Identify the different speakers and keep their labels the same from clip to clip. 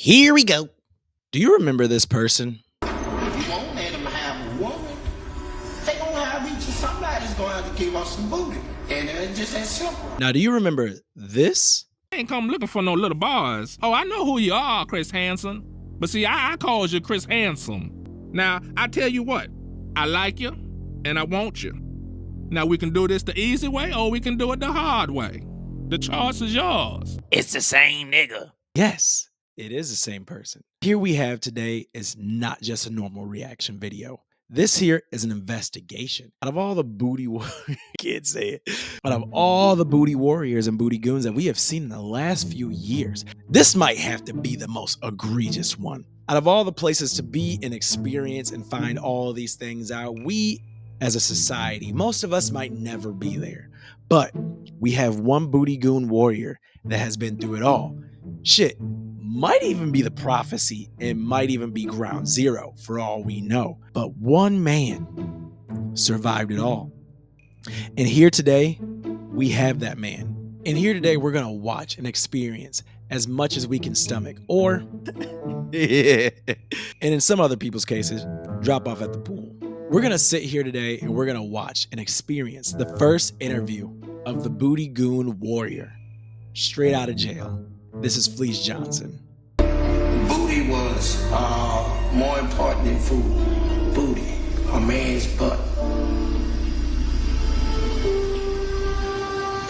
Speaker 1: Here we go. Do you remember this person?
Speaker 2: You won't let them have a woman. They gonna have each of somebody's gonna have to give us some booty. And it's just that simple.
Speaker 1: Now, do you remember this?
Speaker 3: I ain't come looking for no little bars. Oh, I know who you are, Chris Hansen. But see, I calls you Chris Handsome. Now, I tell you what, I like you, and I want you. Now, we can do this the easy way, or we can do it the hard way. The choice is yours.
Speaker 1: It's the same nigga. Yes, it is the same person. Here we have today is not just a normal reaction video. This here is an investigation. Out of all the booty can't say it. Out of all the booty warriors and booty goons that we have seen in the last few years, this might have to be the most egregious one. Out of all the places to be and experience and find all these things out, we as a society, most of us might never be there. But we have one booty goon warrior that has been through it all. Shit, might even be the prophecy. It might even be ground zero for all we know. But one man survived it all. And here today, we have that man. And here today, we're going to watch and experience as much as we can stomach. Or, and in some other people's cases, drop off at the pool. We're going to sit here today and we're going to watch and experience the first interview of the booty goon warrior, straight out of jail. This is Fleece Johnson.
Speaker 2: Booty was more important than food. Booty, a man's butt.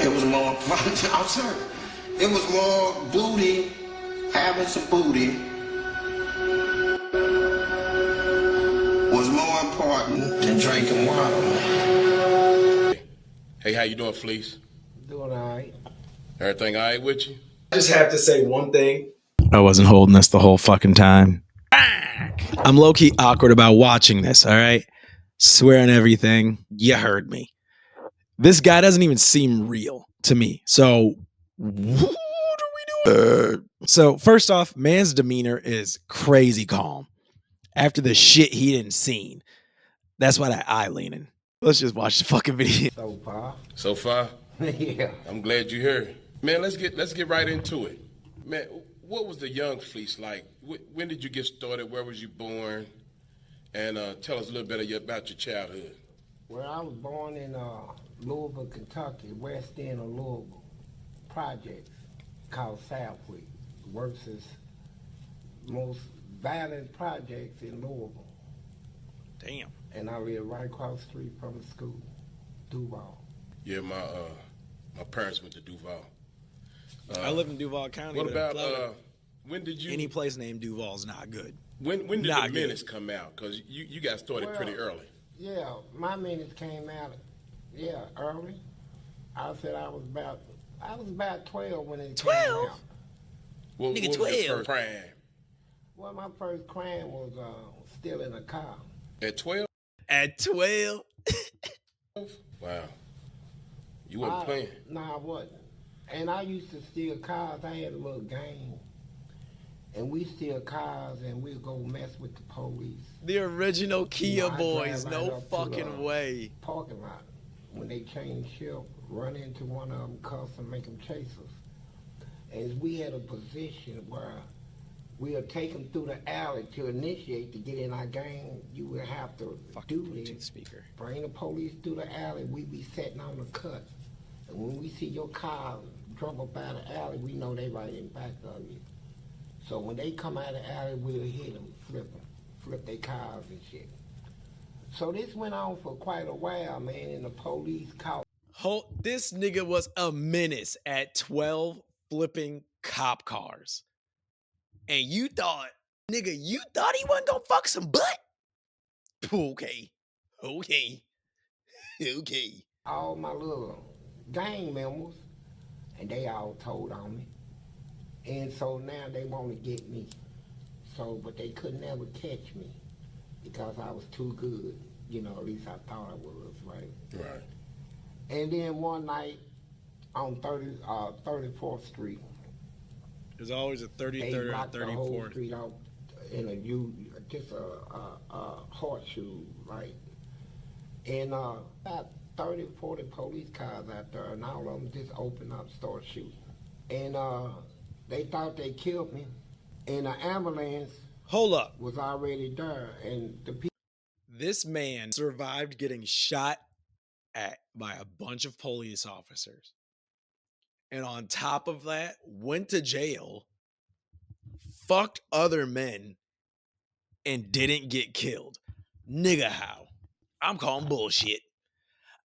Speaker 2: It was more important. I'm sorry. It was more booty, having some booty was more important than drinking water.
Speaker 4: Hey, how you doing, Fleece?
Speaker 2: Doing all right.
Speaker 4: Everything all right with you?
Speaker 1: I just have to say one thing. I wasn't holding this the whole fucking time. I'm low-key awkward about watching this, all right? Swearing everything. You heard me. This guy doesn't even seem real to me. So, what are we doing? So, first off, man's demeanor is crazy calm. After the shit he didn't seen. That's why that eye leaning. Let's just watch the fucking video.
Speaker 2: So far.
Speaker 4: So far?
Speaker 2: Yeah.
Speaker 4: I'm glad you're here. Man, let's get right into it. Man, what was the young Fleece like? When did you get started? Where was you born? And tell us a little bit about your childhood.
Speaker 2: Well, I was born in Louisville, Kentucky, west end of Louisville. Projects called Southwick. Works as most violent projects in Louisville.
Speaker 1: Damn.
Speaker 2: And I live right across the street from the school, Duval.
Speaker 4: Yeah, my parents went to Duval.
Speaker 1: I live in Duval County.
Speaker 4: What about when did you?
Speaker 1: Any place named Duval is not good.
Speaker 4: When did
Speaker 1: Not
Speaker 4: the
Speaker 1: good.
Speaker 4: Menace come out? Because you got started pretty early.
Speaker 2: Yeah, my minutes came out. Yeah, early. I said I was about 12 when it
Speaker 1: 12?
Speaker 2: came out.
Speaker 4: What
Speaker 1: Nigga,
Speaker 4: was
Speaker 1: 12.
Speaker 4: your first crime?
Speaker 2: Well, my first crime was stealing a car.
Speaker 4: At 12?
Speaker 1: At 12?
Speaker 4: Wow. You wasn't playing.
Speaker 2: No, I wasn't. And I used to steal cars. I had a little gang. And we steal cars and we'd go mess with the police.
Speaker 1: The original Kia
Speaker 2: I
Speaker 1: boys.
Speaker 2: drive right
Speaker 1: No
Speaker 2: up to
Speaker 1: fucking
Speaker 2: the
Speaker 1: way.
Speaker 2: Parking lot. When they change shift, run into one of them, cuss and make them chase us. And we had a position where we'll take them through the alley to initiate to get in our gang. You would have to do this.
Speaker 1: Speaker.
Speaker 2: Bring the police through the alley. We be sitting on the cut. And when we see your car drove up out the alley, we know they right in back of you. So when they come out of the alley, we'll hit them, flip their cars and shit. So this went on for quite a while, man, and the police caught.
Speaker 1: This nigga was a menace at 12 flipping cop cars. And you thought he wasn't gonna fuck some butt? Okay.
Speaker 2: all my little gang members, and they all told on me. And so now they want to get me. So, but they could never catch me because I was too good. You know, at least I thought I was, right?
Speaker 4: Right.
Speaker 2: And then one night on 34th Street,
Speaker 1: There's always a
Speaker 2: they
Speaker 1: 33rd or
Speaker 2: blocked the whole
Speaker 1: 34th.
Speaker 2: street out in just a horseshoe, right? And about 30, 40 police cars out there, and all of them just opened up, start shooting. And they thought they killed me. And the ambulance
Speaker 1: Hold up.
Speaker 2: was already there, and the people.
Speaker 1: This man survived getting shot at by a bunch of police officers. And on top of that, went to jail, fucked other men, and didn't get killed. Nigga, how? I'm calling bullshit.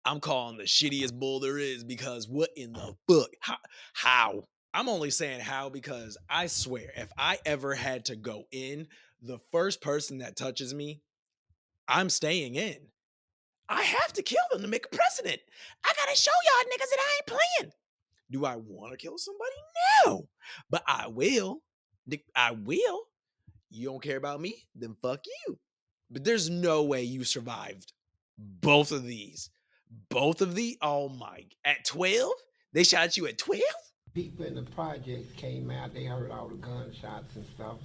Speaker 1: I'm calling the shittiest bull there is because what in the fuck? How? I'm only saying how because I swear, if I ever had to go in, the first person that touches me, I'm staying in. I have to kill them to make a precedent. I gotta show y'all niggas that I ain't playing. Do I want to kill somebody? No. But I will. I will. You don't care about me? Then fuck you. But there's no way you survived both of these. Both of the oh my, at 12? They shot you at 12?
Speaker 2: People in the projects came out, they heard all the gunshots and stuff.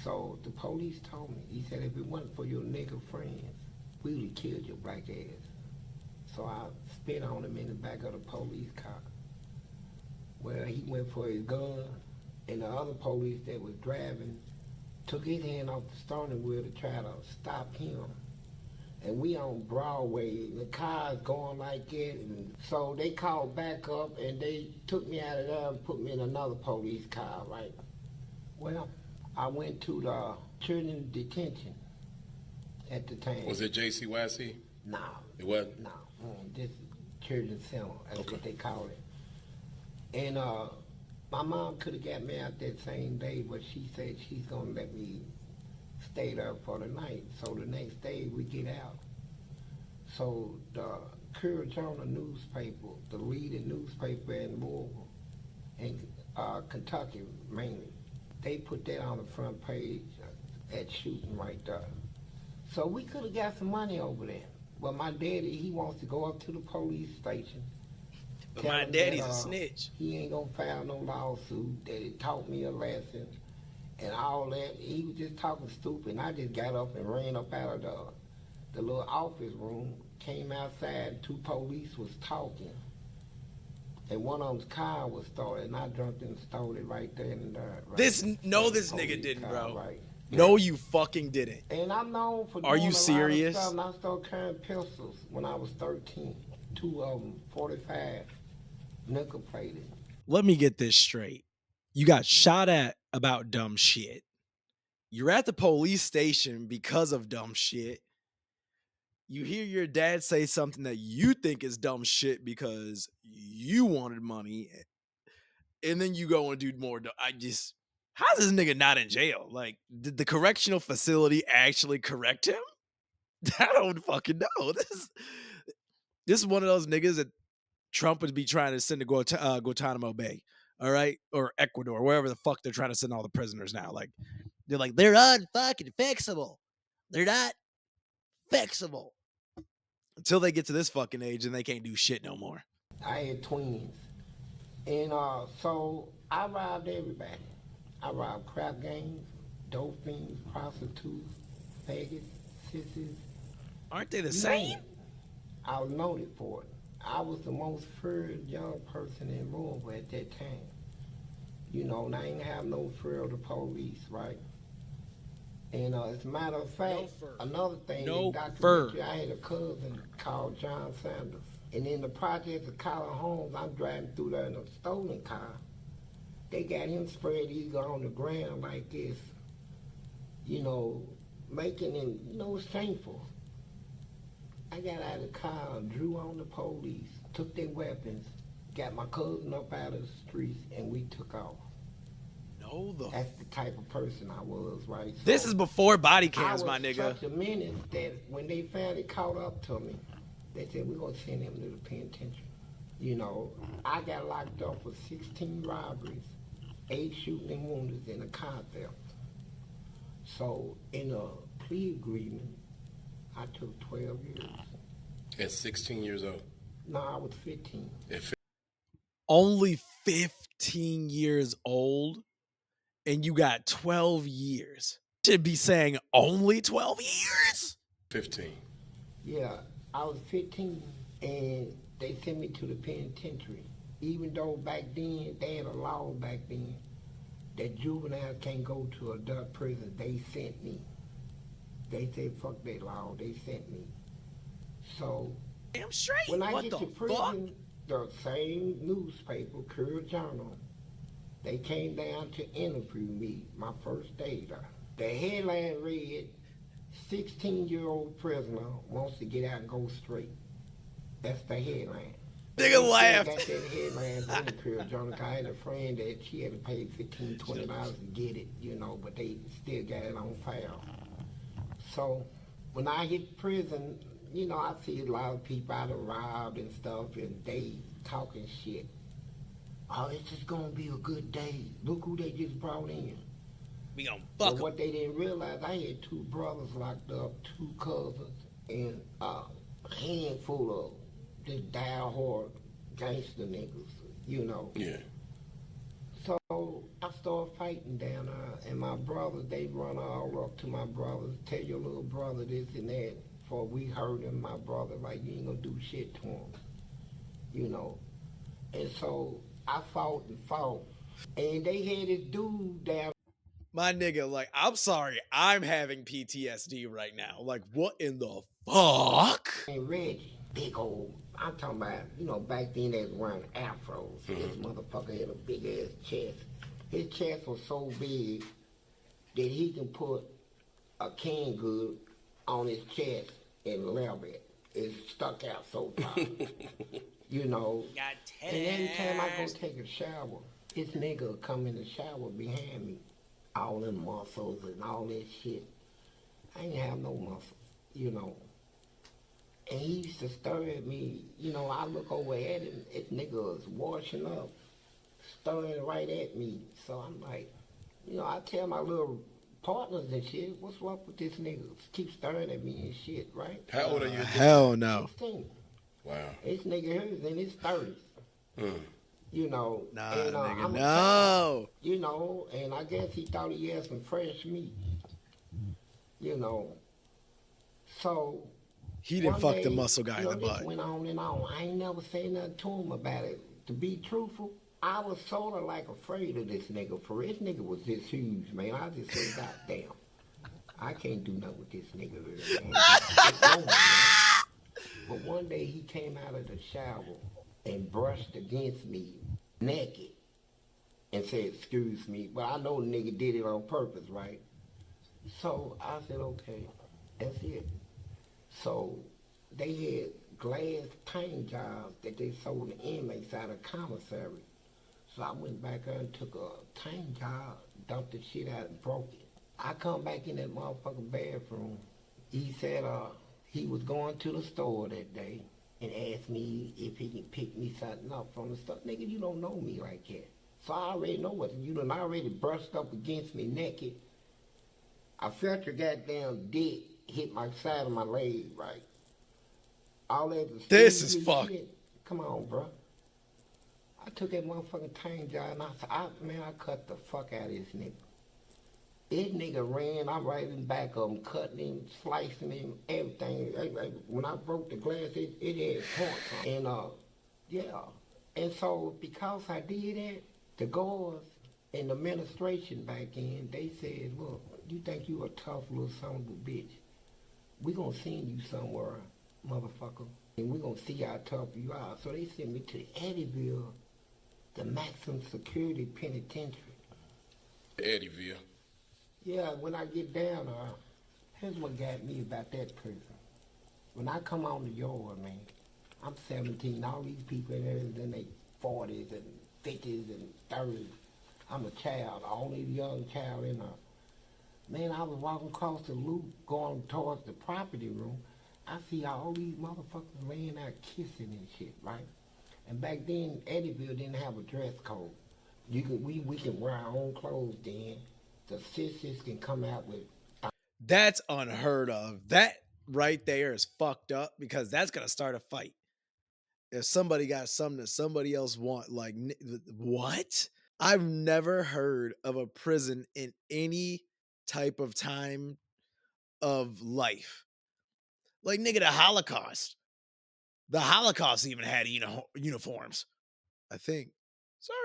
Speaker 2: So the police told me, he said, if it wasn't for your nigga friends, we would have killed your black ass. So I spit on him in the back of the police car. Well, he went for his gun, and the other police that was driving took his hand off the steering wheel to try to stop him. And we on Broadway, the car's going like it, and so they called back up and they took me out of there and put me in another police car, right? Well, I went to the children's detention at the time.
Speaker 4: Was it JCYC?
Speaker 2: No.
Speaker 4: It wasn't?
Speaker 2: No, this is children's center, that's what they call it. And my mom could have got me out that same day, but she said she's gonna let me stay there for the night. So the next day we get out. So the Courier Journal newspaper, the leading newspaper in Louisville, in Kentucky mainly, they put that on the front page at shooting right there. So we could have got some money over there. But my daddy, he wants to go up to the police station.
Speaker 1: But my daddy's a snitch.
Speaker 2: He ain't gonna file no lawsuit, that it taught me a lesson and all that. He was just talking stupid, and I just got up and ran up out of the little office room, came outside, two police was talking, and one of them's car was started, and I jumped and stole it right there and there. Right?
Speaker 1: This nigga didn't,
Speaker 2: car,
Speaker 1: bro.
Speaker 2: Right.
Speaker 1: No, you fucking didn't.
Speaker 2: And I'm known for
Speaker 1: Are
Speaker 2: doing
Speaker 1: you
Speaker 2: a
Speaker 1: serious?
Speaker 2: lot of stuff, and I started carrying pistols when I was 13. Two of them, 45, nickel plated.
Speaker 1: Let me get this straight. You got shot at about dumb shit. You're at the police station because of dumb shit. You hear your dad say something that you think is dumb shit because you wanted money. And then you go and do more. How's this nigga not in jail? Like, did the correctional facility actually correct him? I don't fucking know. This is one of those niggas that Trump would be trying to send to Guantanamo Bay, all right? Or Ecuador, wherever the fuck they're trying to send all the prisoners now. Like, they're unfucking fixable. They're not fixable. Until they get to this fucking age and they can't do shit no more.
Speaker 2: I had twins. And so I robbed everybody. I robbed crap gangs, dope fiends, prostitutes, faggots, sissies.
Speaker 1: Aren't they the same?
Speaker 2: I was noted for it. I was the most feared young person in Louisville at that time. You know, and I ain't have no fear of the police, right? And as a matter of fact, another thing, I had a cousin called John Sanders. And in the project of Colin Holmes, I'm driving through there in a stolen car. They got him spread eagle on the ground like this, you know, making him, you know, shameful. I got out of the car and drew on the police, took their weapons, got my cousin up out of the streets, and we took off. That's the type of person I was, right? So
Speaker 1: this is before body cams, my nigga.
Speaker 2: I was such a menace that when they finally caught up to me, they said, we're going to send him to the penitentiary. You know, I got locked up for 16 robberies, 8 shooting and wounded, and a car theft. So in a plea agreement, I took 12 years.
Speaker 4: At 16 years old?
Speaker 2: No, I was 15.
Speaker 1: Only 15 years old, and you got 12 years. Should be saying only 12 years?
Speaker 4: 15.
Speaker 2: Yeah, I was 15, and they sent me to the penitentiary. Even though back then, they had a law back then that juveniles can't go to adult prison. They sent me. They said, fuck that law. They sent me. So,
Speaker 1: Damn straight.
Speaker 2: when I
Speaker 1: What
Speaker 2: get
Speaker 1: the
Speaker 2: to prison, the same newspaper, Courier Journal, they came down to interview me my first day there. The headline read, 16-year-old prisoner wants to get out and go straight. That's the headline.
Speaker 1: Nigga laughed.
Speaker 2: Got that headline in the Courier Journal. I had a friend that she had to pay $15, $20 to get it, you know, but they still got it on file. So when I hit prison, you know, I see a lot of people out of robbed and stuff, and they talking shit. Oh, it's just gonna be a good day. Look who they just brought in.
Speaker 1: We gonna
Speaker 2: But
Speaker 1: fuck
Speaker 2: what they didn't realize, I had 2 brothers locked up, 2 cousins, and a handful of just die-hard gangster niggas, you know.
Speaker 4: Yeah.
Speaker 2: So I started fighting down there, and my brothers, they run all up to my brothers, tell your little brother this and that. Before we heard him, my brother, like, you ain't gonna do shit to him, you know. And so I fought and fought, and they had this dude down.
Speaker 1: My nigga, like, I'm sorry, I'm having PTSD right now. Like, what in the fuck?
Speaker 2: And Reggie, big old, I'm talking about, you know, back then they was wearing afros. This motherfucker had a big ass chest. His chest was so big that he can put a canned good on his chest and level it. It stuck out so far. You know. And every time I go take a shower, this nigga will come in the shower behind me. All them muscles and all that shit. I ain't have no muscles, you know. And he used to stare at me, you know, I look over at him, this nigga was washing up, staring right at me. So I'm like, you know, I tell my little partners and shit, what's up with this nigga? Keep staring at me and shit, right?
Speaker 4: How old are you?
Speaker 1: Hell no.
Speaker 2: 16.
Speaker 4: Wow.
Speaker 2: This nigga here is in his 30s. You know,
Speaker 1: Nah,
Speaker 2: and,
Speaker 1: nigga,
Speaker 2: I'm a
Speaker 1: no.
Speaker 2: child, you know, and I guess he thought he had some fresh meat, you know. So
Speaker 1: He didn't
Speaker 2: one
Speaker 1: fuck
Speaker 2: day,
Speaker 1: the muscle guy
Speaker 2: you know,
Speaker 1: in the
Speaker 2: this
Speaker 1: butt.
Speaker 2: went on and on. I ain't never said nothing to him about it. To be truthful, I was sort of like afraid of this nigga. For this nigga was this huge, man. I just said, God damn, I can't do nothing with this nigga here, man. It's over, man. But one day he came out of the shower and brushed against me naked and said, excuse me. But I know the nigga did it on purpose, right? So I said, okay, that's it. So they had glass paint jobs that they sold to inmates out of commissary. So I went back there and took a paint job, dumped the shit out and broke it. I come back in that motherfucking bathroom. He said he was going to the store that day and asked me if he can pick me something up from the store. Nigga, you don't know me like that. So I already know what you done already brushed up against me naked. I felt your goddamn dick hit my side of my leg, right? All that.
Speaker 1: This is fucked.
Speaker 2: Come on, bro. I took that motherfucking tank job and I said, man, I cut the fuck out of this nigga. This nigga ran, I'm right in back of him, cutting him, slicing him, everything. When I broke the glass, it had points on it. And, yeah. And so, because I did that, the guards and the administration back in, they said, look, you think you a tough little son of a bitch. We gonna send you somewhere, motherfucker, and we gonna see how tough you are. So they sent me to Eddyville, the maximum security penitentiary.
Speaker 4: Eddyville.
Speaker 2: Yeah, when I get down there, here's what got me about that prison. When I come on the yard, man, I'm 17, all these people in there is in their 40s and 50s and 30s. I'm a child, the only young child in there. Man, I was walking across the loop going towards the property room. I see all these motherfuckers laying out kissing and shit, right? And back then, Eddyville didn't have a dress code. We can wear our own clothes then. The sisters can come out with...
Speaker 1: That's unheard of. That right there is fucked up because that's going to start a fight. If somebody got something that somebody else want, like, what? I've never heard of a prison in any type of time of life. Like, nigga, the Holocaust. The Holocaust even had uniforms, I think. Sorry.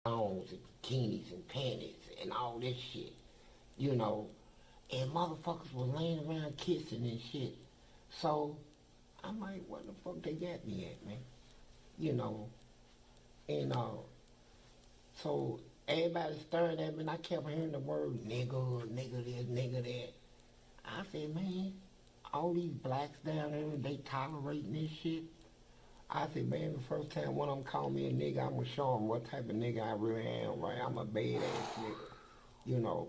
Speaker 2: Thongs and bikinis and panties and all this shit, you know. And motherfuckers was laying around kissing and shit. So I'm like, what the fuck they got me at, man? You know. And so everybody staring at me, and I kept hearing the word nigga, nigga this, nigga that. I said, man, all these blacks down there, they tolerating this shit. I said, man, the first time one of them called me a nigga, I'm going to show them what type of nigga I really am, right? I'm a badass nigga, you know.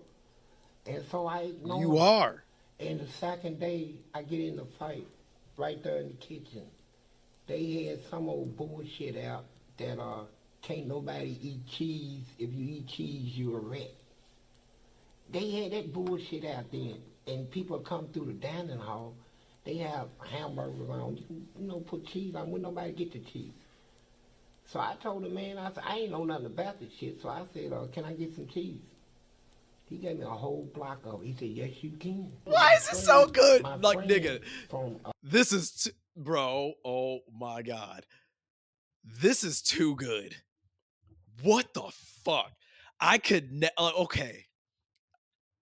Speaker 2: And so I ignored
Speaker 1: You are.
Speaker 2: And the second day, I get in the fight right there in the kitchen. They had some old bullshit out that can't nobody eat cheese. If you eat cheese, you're a rat. They had that bullshit out then. And people come through the dining hall, they have hamburgers on, you know, put cheese on. When nobody get the cheese. So I told the man, I said, I ain't know nothing about this shit. So I said, can I get some cheese? He gave me a whole block of it. He said, yes, you can.
Speaker 1: Why is it so good?
Speaker 2: My
Speaker 1: Like,
Speaker 2: friend
Speaker 1: nigga,
Speaker 2: from,
Speaker 1: this is, bro, oh my God. This is too good. What the fuck? I could, okay.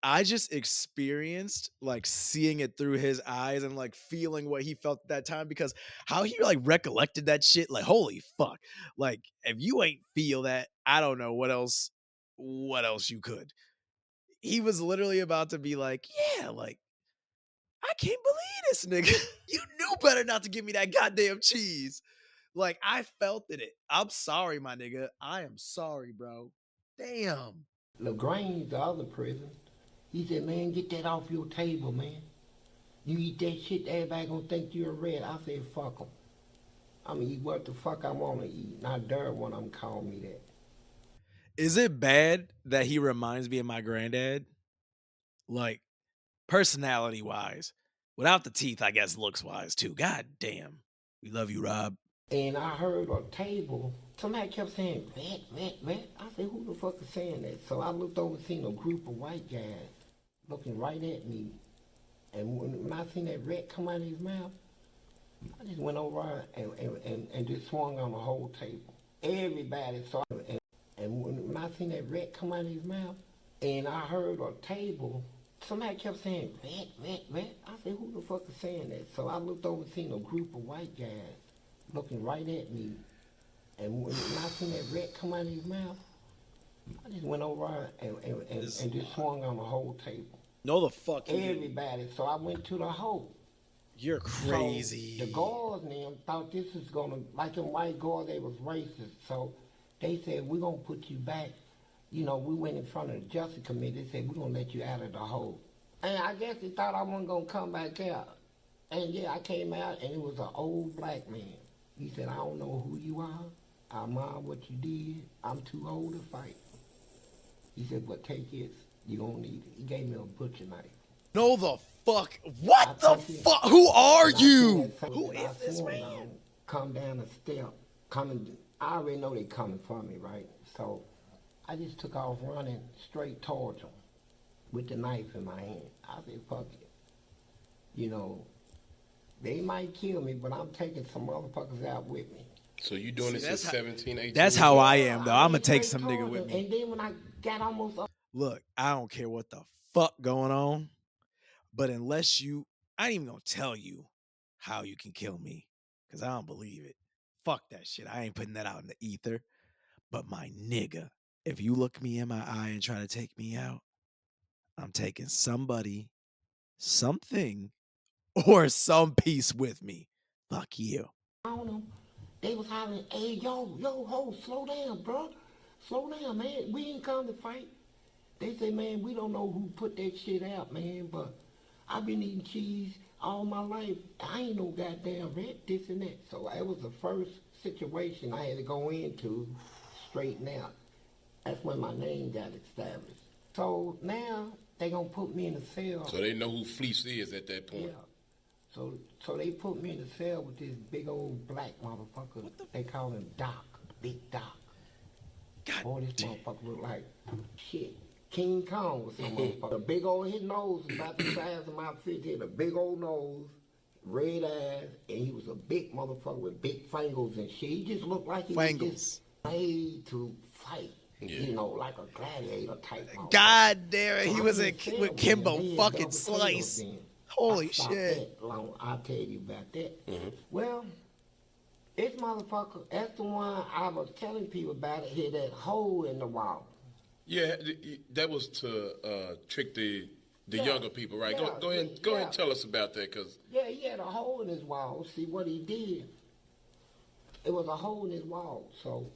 Speaker 1: I just experienced like seeing it through his eyes and like feeling what he felt at that time because how he like recollected that shit, like, holy fuck. Like, if you ain't feel that, I don't know what else you could. He was literally about to be like, yeah, like, I can't believe this nigga. You knew better not to give me that goddamn cheese. Like, I felt it. I'm sorry, my nigga. I am sorry, bro. Damn.
Speaker 2: LaGrange, the other prison, he said, man, get that off your table, man. You eat that shit, everybody gonna think you're a red. I said, fuck them. I'm gonna eat what the fuck I wanna eat. Not dare one of them call me that.
Speaker 1: Is it bad that he reminds me of my granddad? Like, personality wise. Without the teeth, I guess looks wise too. God damn. We love you, Rob.
Speaker 2: And I heard a table, somebody kept saying, red, red, red. I said, who the fuck is saying that? So I looked over and seen a group of white guys looking right at me. And when I seen that red come out of his mouth, I just went over and just swung on the whole table. Everybody saw it. And when I seen that red come out of his mouth, and I heard a table, somebody kept saying, red, red, red. I said, who the fuck is saying that? So I looked over and seen a group of white guys looking right at me. And when I seen that red come out of his mouth, I just went over and just swung on the whole table.
Speaker 1: No, the fuck.
Speaker 2: Everybody. So I went to the hole.
Speaker 1: You're crazy.
Speaker 2: So the guards and them thought this was gonna, like them white guards, they was racist. So they said, we're gonna put you back. You know, we went in front of the Justice Committee. They said, we're gonna let you out of the hole. And I guess they thought I wasn't gonna come back out. And yeah, I came out and it was an old black man. He said, I don't know who you are. I mind what you did. I'm too old to fight. He said, but take this. You don't need it. He gave me a butcher knife.
Speaker 1: No, the fuck. What the fuck? Who are you? Who is this man?
Speaker 2: Come down the step. I already know they coming for me, right? So I just took off running straight towards them with the knife in my hand. I said, fuck it. You know, they might kill me, but I'm taking some motherfuckers out with me.
Speaker 4: So you doing this at 17, 18?
Speaker 1: That's how I am, though. I'm going to take some nigga with me.
Speaker 2: And then when I got almost up.
Speaker 1: Look, I don't care what the fuck going on, but unless I ain't even going to tell you how you can kill me, because I don't believe it. Fuck that shit. I ain't putting that out in the ether. But my nigga, if you look me in my eye and try to take me out, I'm taking somebody, something, or some piece with me. Fuck you.
Speaker 2: On them, they was hollering, hey, yo, ho, slow down, bro. Slow down, man. We ain't come to fight. They say, man, we don't know who put that shit out, man, but I've been eating cheese all my life. I ain't no goddamn red, this and that. So that was the first situation I had to go into, straighten out. That's when my name got established. So now they gonna put me in a cell.
Speaker 4: So they know who Fleece is at that point.
Speaker 2: Yeah. So they put me in a cell with this big old black motherfucker. They call him Doc, Big Doc.
Speaker 1: God
Speaker 2: Boy, this
Speaker 1: damn.
Speaker 2: motherfucker look like shit. King Kong was some motherfucker. The big old, his nose was about the size of my fist here. The big old nose, red eyes, and he was a big motherfucker with big fingers and shit. He just looked like he was just made to fight. You know, like a gladiator type motherfucker.
Speaker 1: God damn it,
Speaker 2: So
Speaker 1: he
Speaker 2: I
Speaker 1: was
Speaker 2: didn't
Speaker 1: in
Speaker 2: sell
Speaker 1: with
Speaker 2: then.
Speaker 1: Kimbo
Speaker 2: Then
Speaker 1: fucking
Speaker 2: double sales
Speaker 1: Slice.
Speaker 2: then.
Speaker 1: Holy
Speaker 2: I stopped
Speaker 1: shit.
Speaker 2: that long. I'll tell you about that. Well, this motherfucker, that's the one I was telling people about it, hit that hole in the wall.
Speaker 4: Yeah, that was to trick the
Speaker 2: Yeah,
Speaker 4: younger people, right?
Speaker 2: yeah,
Speaker 4: Go ahead and tell us about that, cause
Speaker 2: Yeah, he had a hole in his wall. See what he did? It was a hole in his wall. So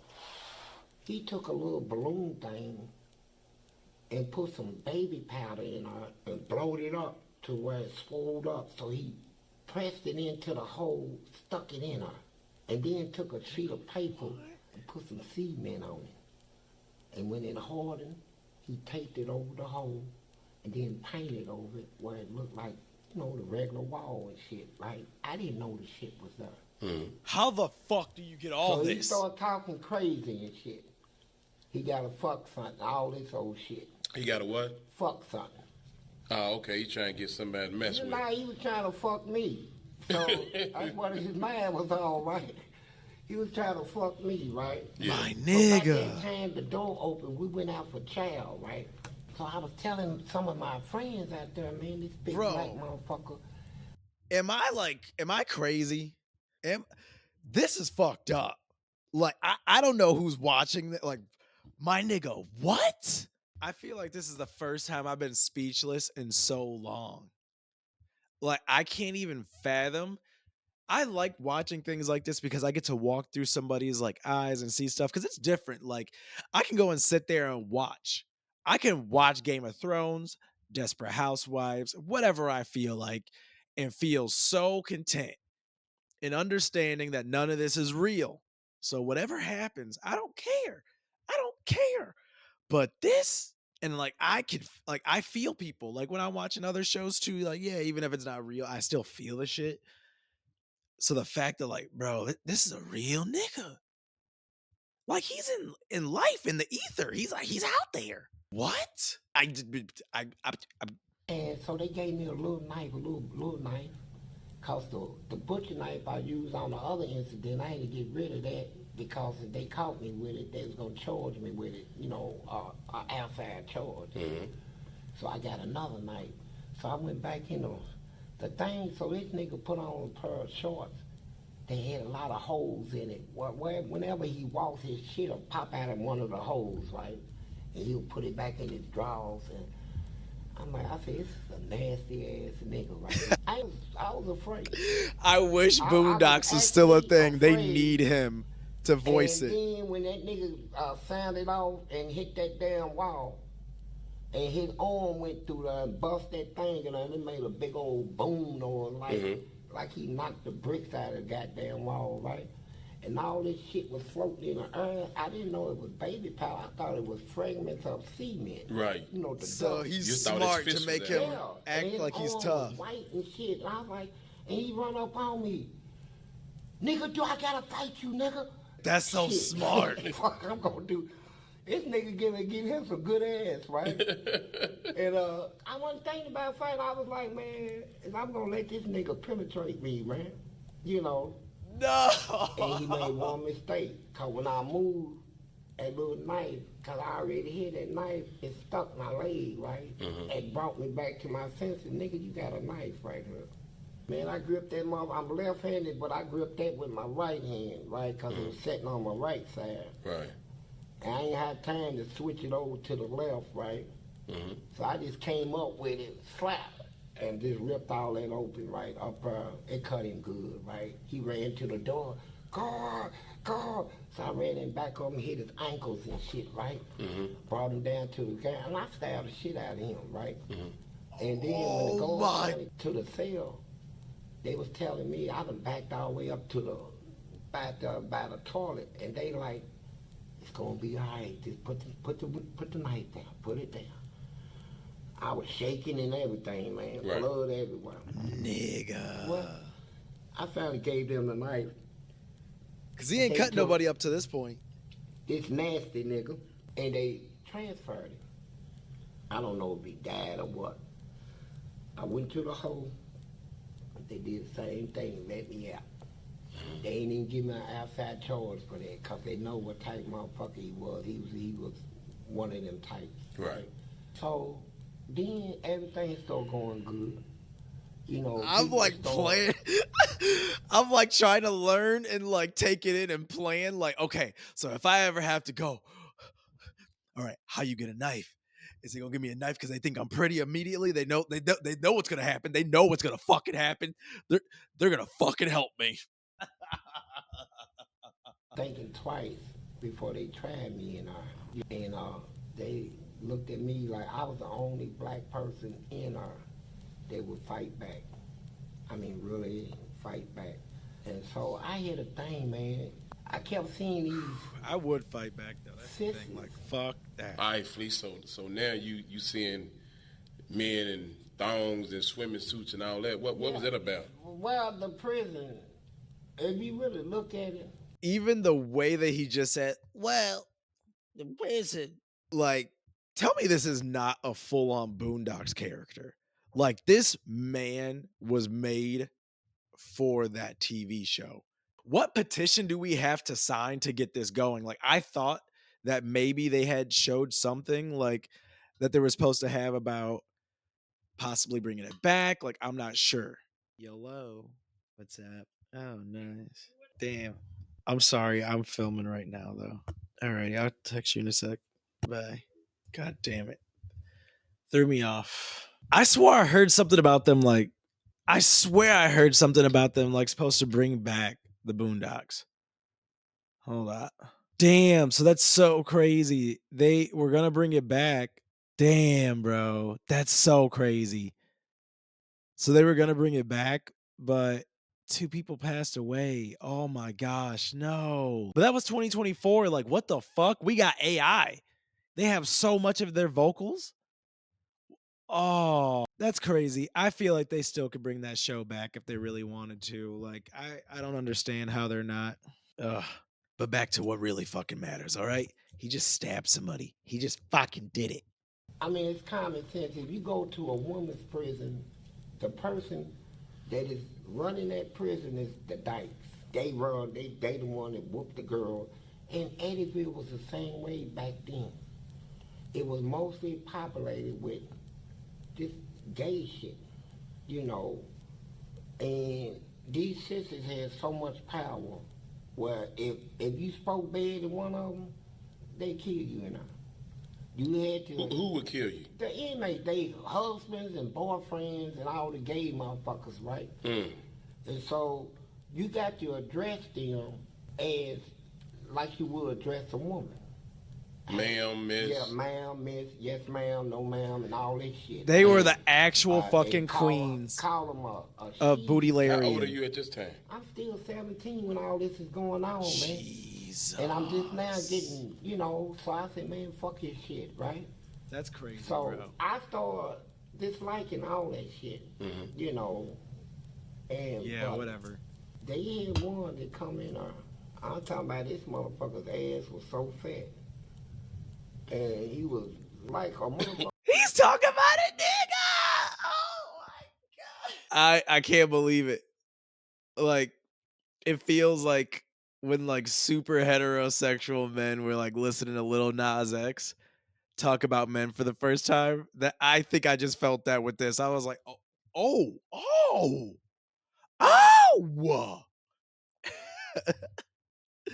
Speaker 2: he took a little balloon thing and put some baby powder in her and blowed it up to where it swelled up. So he pressed it into the hole, stuck it in her, and then took a sheet of paper and put some cement on it. And when it hardened, he taped it over the hole and then painted over it where it looked like, you know, the regular wall and shit, right? I didn't know the shit was there.
Speaker 1: How the fuck do you get all
Speaker 2: So he
Speaker 1: this?
Speaker 2: started talking crazy and shit. He got to fuck something, all this old shit.
Speaker 4: he got a what?
Speaker 2: Fuck something.
Speaker 4: Oh, okay. He trying to get somebody to mess with.
Speaker 2: Nah, he was trying to fuck me. So that's what his mind was all right. He was trying to fuck me, right?
Speaker 1: My
Speaker 2: But by
Speaker 1: nigga.
Speaker 2: that time, the door opened. We went out for chow, right? So I was telling some of my friends out there, man, this big
Speaker 1: Bro.
Speaker 2: black motherfucker.
Speaker 1: Am I crazy? This is fucked up. Like, I don't know who's watching that. Like, my nigga, what? I feel like this is the first time I've been speechless in so long. Like, I can't even fathom. I like watching things like this because I get to walk through somebody's like eyes and see stuff because it's different. Like, I can go and sit there and watch. I can watch Game of Thrones, Desperate Housewives, whatever I feel like, and feel so content in understanding that none of this is real. So whatever happens, I don't care. I don't care. But this, and like I feel people like when I'm watching other shows too, like, yeah, even if it's not real, I still feel the shit. So the fact that like, bro, this is a real nigga. Like he's in life in the ether. He's out there. What? I
Speaker 2: And so they gave me a little knife, little knife. Cause the butcher knife I used on the other incident, I had to get rid of that because if they caught me with it, they was gonna charge me with it, you know, an outside charge. So I got another knife. So I went back in the thing. So this nigga put on a pair of shorts. They had a lot of holes in it. Whenever he walks, his shit'll pop out of one of the holes, right? And he'll put it back in his drawers. And I'm like, I said, this is a nasty ass nigga, right? I was afraid.
Speaker 1: I wish
Speaker 2: I
Speaker 1: Boondocks
Speaker 2: was
Speaker 1: is still a
Speaker 2: actually
Speaker 1: thing. They
Speaker 2: afraid.
Speaker 1: need him to voice
Speaker 2: And
Speaker 1: it.
Speaker 2: then when that nigga sounded off and hit that damn wall, and his arm went through there and bust that thing, and it made a big old boom noise, like he knocked the bricks out of the goddamn wall, right? And all this shit was floating in the air. I didn't know it was baby powder. I thought it was fragments of cement.
Speaker 4: Right.
Speaker 2: You know, the
Speaker 1: So
Speaker 2: dust.
Speaker 1: he's
Speaker 4: You thought his
Speaker 1: smart
Speaker 4: fist
Speaker 1: to
Speaker 4: was
Speaker 1: make
Speaker 4: there.
Speaker 1: him
Speaker 2: And
Speaker 1: act
Speaker 2: his
Speaker 1: like he's
Speaker 2: arm
Speaker 1: tough.
Speaker 2: was white and shit. And I was like, and he run up on me. Nigga, do I gotta fight you, nigga?
Speaker 1: That's so
Speaker 2: Shit.
Speaker 1: smart.
Speaker 2: Fuck, I'm gonna do. This nigga give him some good ass, right? And I wasn't thinking about fighting. I was like, man, if I'm gonna let this nigga penetrate me, man, you know.
Speaker 1: No.
Speaker 2: And he made one mistake. Cause when I moved that little knife, cause I already hit that knife, it stuck my leg, right? It brought me back to my senses. Nigga, you got a knife right here. Man, I gripped that mother. I'm left-handed, but I gripped that with my right hand, right? Cause it was sitting on my right side.
Speaker 4: Right.
Speaker 2: And I ain't had time to switch it over to the left, right? So I just came up with it, slap, and just ripped all that open, right? Up, it cut him good, right? He ran to the door, guard. So I ran him back up and hit his ankles and shit, right? Brought him down to the ground, and I stabbed the shit out of him, right? And then when the guard got to the cell, they was telling me I done backed all the way up to by the toilet, and they like, it's gonna be all right. Just put the knife down. Put it down. I was shaking and everything, man.
Speaker 4: Right.
Speaker 2: Blood everywhere.
Speaker 1: Nigga.
Speaker 2: Well, I finally gave them the knife.
Speaker 1: Cause he ain't
Speaker 2: They
Speaker 1: cut
Speaker 2: took-
Speaker 1: nobody up to this point.
Speaker 2: This nasty nigga, and they transferred him. I don't know if he died or what. I went to the hole. They did the same thing. Let me out. They ain't even give me an outside charge for that, cause they know what type of motherfucker he was. He was one of them types.
Speaker 4: Right.
Speaker 2: So then everything started going good. You know,
Speaker 1: I'm
Speaker 2: people
Speaker 1: like
Speaker 2: start-
Speaker 1: playing. I'm like trying to learn and like take it in and plan. Like, okay, so if I ever have to go, all right, how you get a knife? Is he gonna give me a knife because they think I'm pretty immediately? They know what's gonna happen. They know what's gonna fucking happen. They're gonna fucking help me.
Speaker 2: thinking twice before they tried me, and they looked at me like I was the only black person in that would fight back. I mean, really fight back. And so I had a thing, man. I kept seeing these.
Speaker 1: I would fight back though. That's the thing. Like, fuck that.
Speaker 4: All right, Fleece. So now you seeing men in thongs and swimming suits and all that. What was that about?
Speaker 2: Well, the prison, if you really look at it,
Speaker 1: Even the way that he just said, well, the prison. Like, tell me this is not a full-on Boondocks character. Like, this man was made for that TV show. What petition do we have to sign to get this going? Like, I thought that maybe they had showed something like that they were supposed to have about possibly bringing it back. Like, I'm not sure. YOLO. What's up? Oh, nice. Damn. I'm sorry. I'm filming right now, though. All right. I'll text you in a sec. Bye. God damn it. Threw me off. I swore I heard something about them like, I swear I heard something about them like supposed to bring back the Boondocks. Hold on. Damn, so that's so crazy. They were gonna bring it back. Damn, bro. That's so crazy. So they were gonna bring it back, but 2 people passed away. Oh my gosh, no. But that was 2024. Like, what the fuck? We got AI. They have so much of their vocals. Oh, that's crazy. I feel like they still could bring that show back if they really wanted to. Like, I don't understand how they're not. Ugh. But back to what really fucking matters, all right? He just stabbed somebody. He just fucking did it.
Speaker 2: I mean, it's common sense. If you go to a woman's prison, the person that is running that prison is the dykes. They the one that whooped the girl. And Eddyville was the same way back then. It was mostly populated with this gay shit, you know. And these sisters had so much power where if you spoke bad to one of them, they kill you and you had to.
Speaker 4: Who would kill you?
Speaker 2: The inmates, they husbands and boyfriends and all the gay motherfuckers, right? And so you got to address them as like you would address a woman.
Speaker 4: Ma'am, miss.
Speaker 2: Yeah, ma'am, miss, yes ma'am, no ma'am, and all this shit.
Speaker 1: They were the actual fucking
Speaker 2: call
Speaker 1: queens
Speaker 2: them
Speaker 1: of Booty Larry.
Speaker 4: How old are you at this time?
Speaker 2: I'm still 17 when all this is going on, man.
Speaker 1: Jesus.
Speaker 2: And I'm just now getting, you know, so I said, man, fuck your shit, right?
Speaker 1: That's crazy,
Speaker 2: So
Speaker 1: bro.
Speaker 2: I started disliking all that shit, you know. And
Speaker 1: Yeah, whatever.
Speaker 2: they had one that come in I'm talking about this motherfucker's ass was so fat. And he was like a motherfucker.
Speaker 1: He's talking about it, nigga. Oh my god. I can't believe it. Like, it feels like when like super heterosexual men were like listening to Lil Nas X talk about men for the first time. That I think I just felt that with this. I was like, oh.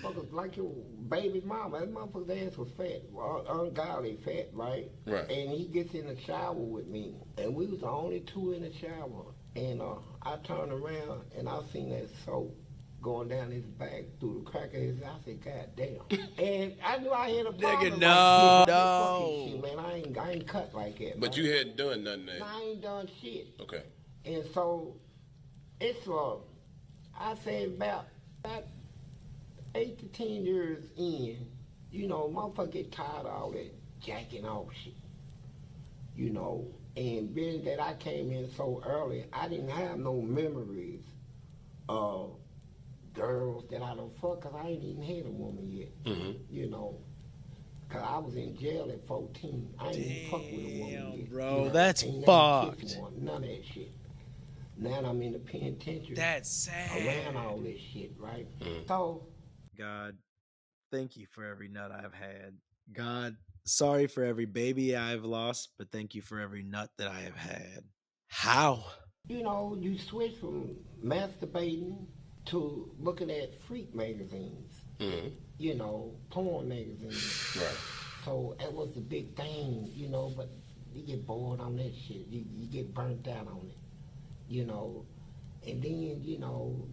Speaker 2: Motherfuckers like your baby mama. That motherfucker's ass was fat, ungodly fat, right?
Speaker 4: Right.
Speaker 2: And he gets in the shower with me, and we was the only two in the shower. And I turned around and I seen that soap going down his back through the crack of his eye. I said, God damn. And I knew I had a problem.
Speaker 1: Nigga, no.
Speaker 2: Shit, man, I ain't cut like that.
Speaker 4: But
Speaker 2: man.
Speaker 4: you hadn't done nothing there.
Speaker 2: I ain't done shit.
Speaker 4: Okay.
Speaker 2: And so it's I say about 8 to 10 years in, you know, motherfucker get tired of all that jacking off shit. You know, and being that I came in so early, I didn't have no memories of girls that I done fuck, cause I ain't even had a woman yet. You know, cause I was in jail at 14. I ain't even fuck with a woman yet.
Speaker 1: Bro,
Speaker 2: You know,
Speaker 1: that's
Speaker 2: ain't never
Speaker 1: fucked.
Speaker 2: kissed one, none of that shit. Now I'm in the penitentiary.
Speaker 1: That's sad.
Speaker 2: Around all this shit, right? So
Speaker 1: God, thank you for every nut I've had. God, Sorry for every baby I've lost, but thank you for every nut that I have had. How?
Speaker 2: You know, you switch from masturbating to looking at freak magazines,
Speaker 4: Mm-hmm.
Speaker 2: you know, porn magazines.
Speaker 4: Right.
Speaker 2: So that was the big thing, you know, but you get bored on that shit. You get burnt out on it, you know. And then, you know,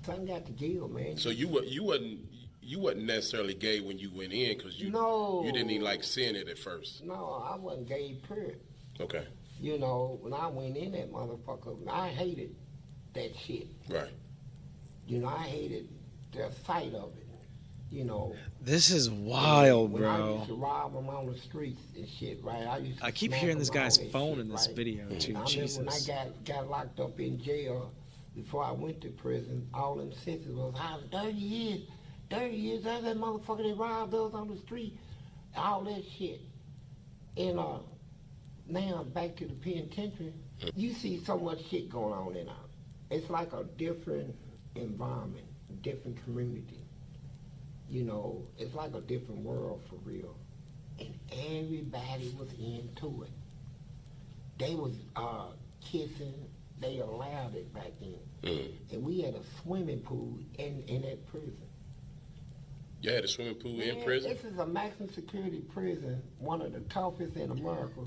Speaker 2: something got to give, man.
Speaker 4: So you wasn't necessarily gay when you went in because you didn't even like seeing it at first.
Speaker 2: No, I wasn't gay, period.
Speaker 4: Okay.
Speaker 2: You know, when I went in that motherfucker, I hated that shit.
Speaker 4: Right.
Speaker 2: You know, I hated the sight of it. You know.
Speaker 1: This is wild,
Speaker 2: when I
Speaker 1: bro.
Speaker 2: used to rob them on the streets and shit, right?
Speaker 1: I keep
Speaker 2: smack
Speaker 1: hearing this
Speaker 2: them, all
Speaker 1: guy's
Speaker 2: that
Speaker 1: phone
Speaker 2: shit,
Speaker 1: in this
Speaker 2: right?
Speaker 1: video too.
Speaker 2: I remember
Speaker 1: Jesus.
Speaker 2: when I got locked up in jail before I went to prison, all them sentences was, 30 years, that's that motherfucker that robbed us on the street, all that shit. And now back to the penitentiary, you see so much shit going on in there. It's like a different environment, different community. You know, it's like a different world for real. And everybody was into it. They was kissing, they allowed it back then. And we had a swimming pool in that prison.
Speaker 4: You had a swimming pool in prison?
Speaker 2: This is a maximum security prison, one of the toughest in America.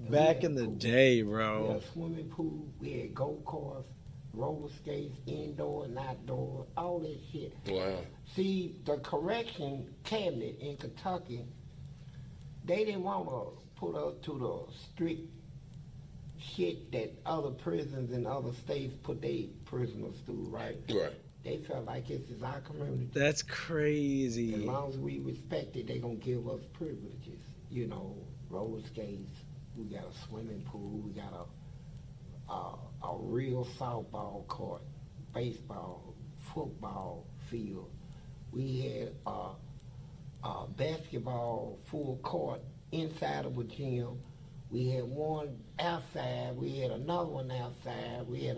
Speaker 1: Back in the day, bro.
Speaker 2: We had a swimming pool, we had go-karts, roller skates, indoor and outdoor, all that shit.
Speaker 4: Wow.
Speaker 2: See, the correction cabinet in Kentucky, they didn't want to put us to the strict shit that other prisons in other states put their prisoners through, right?
Speaker 4: Right.
Speaker 2: They felt like this is our community.
Speaker 1: That's crazy.
Speaker 2: As long as we respect it, they gonna give us privileges. You know, roller skates, we got a swimming pool, we got a real softball court, baseball, football field. We had a basketball full court inside of a gym. We had one outside. We had another one outside. We had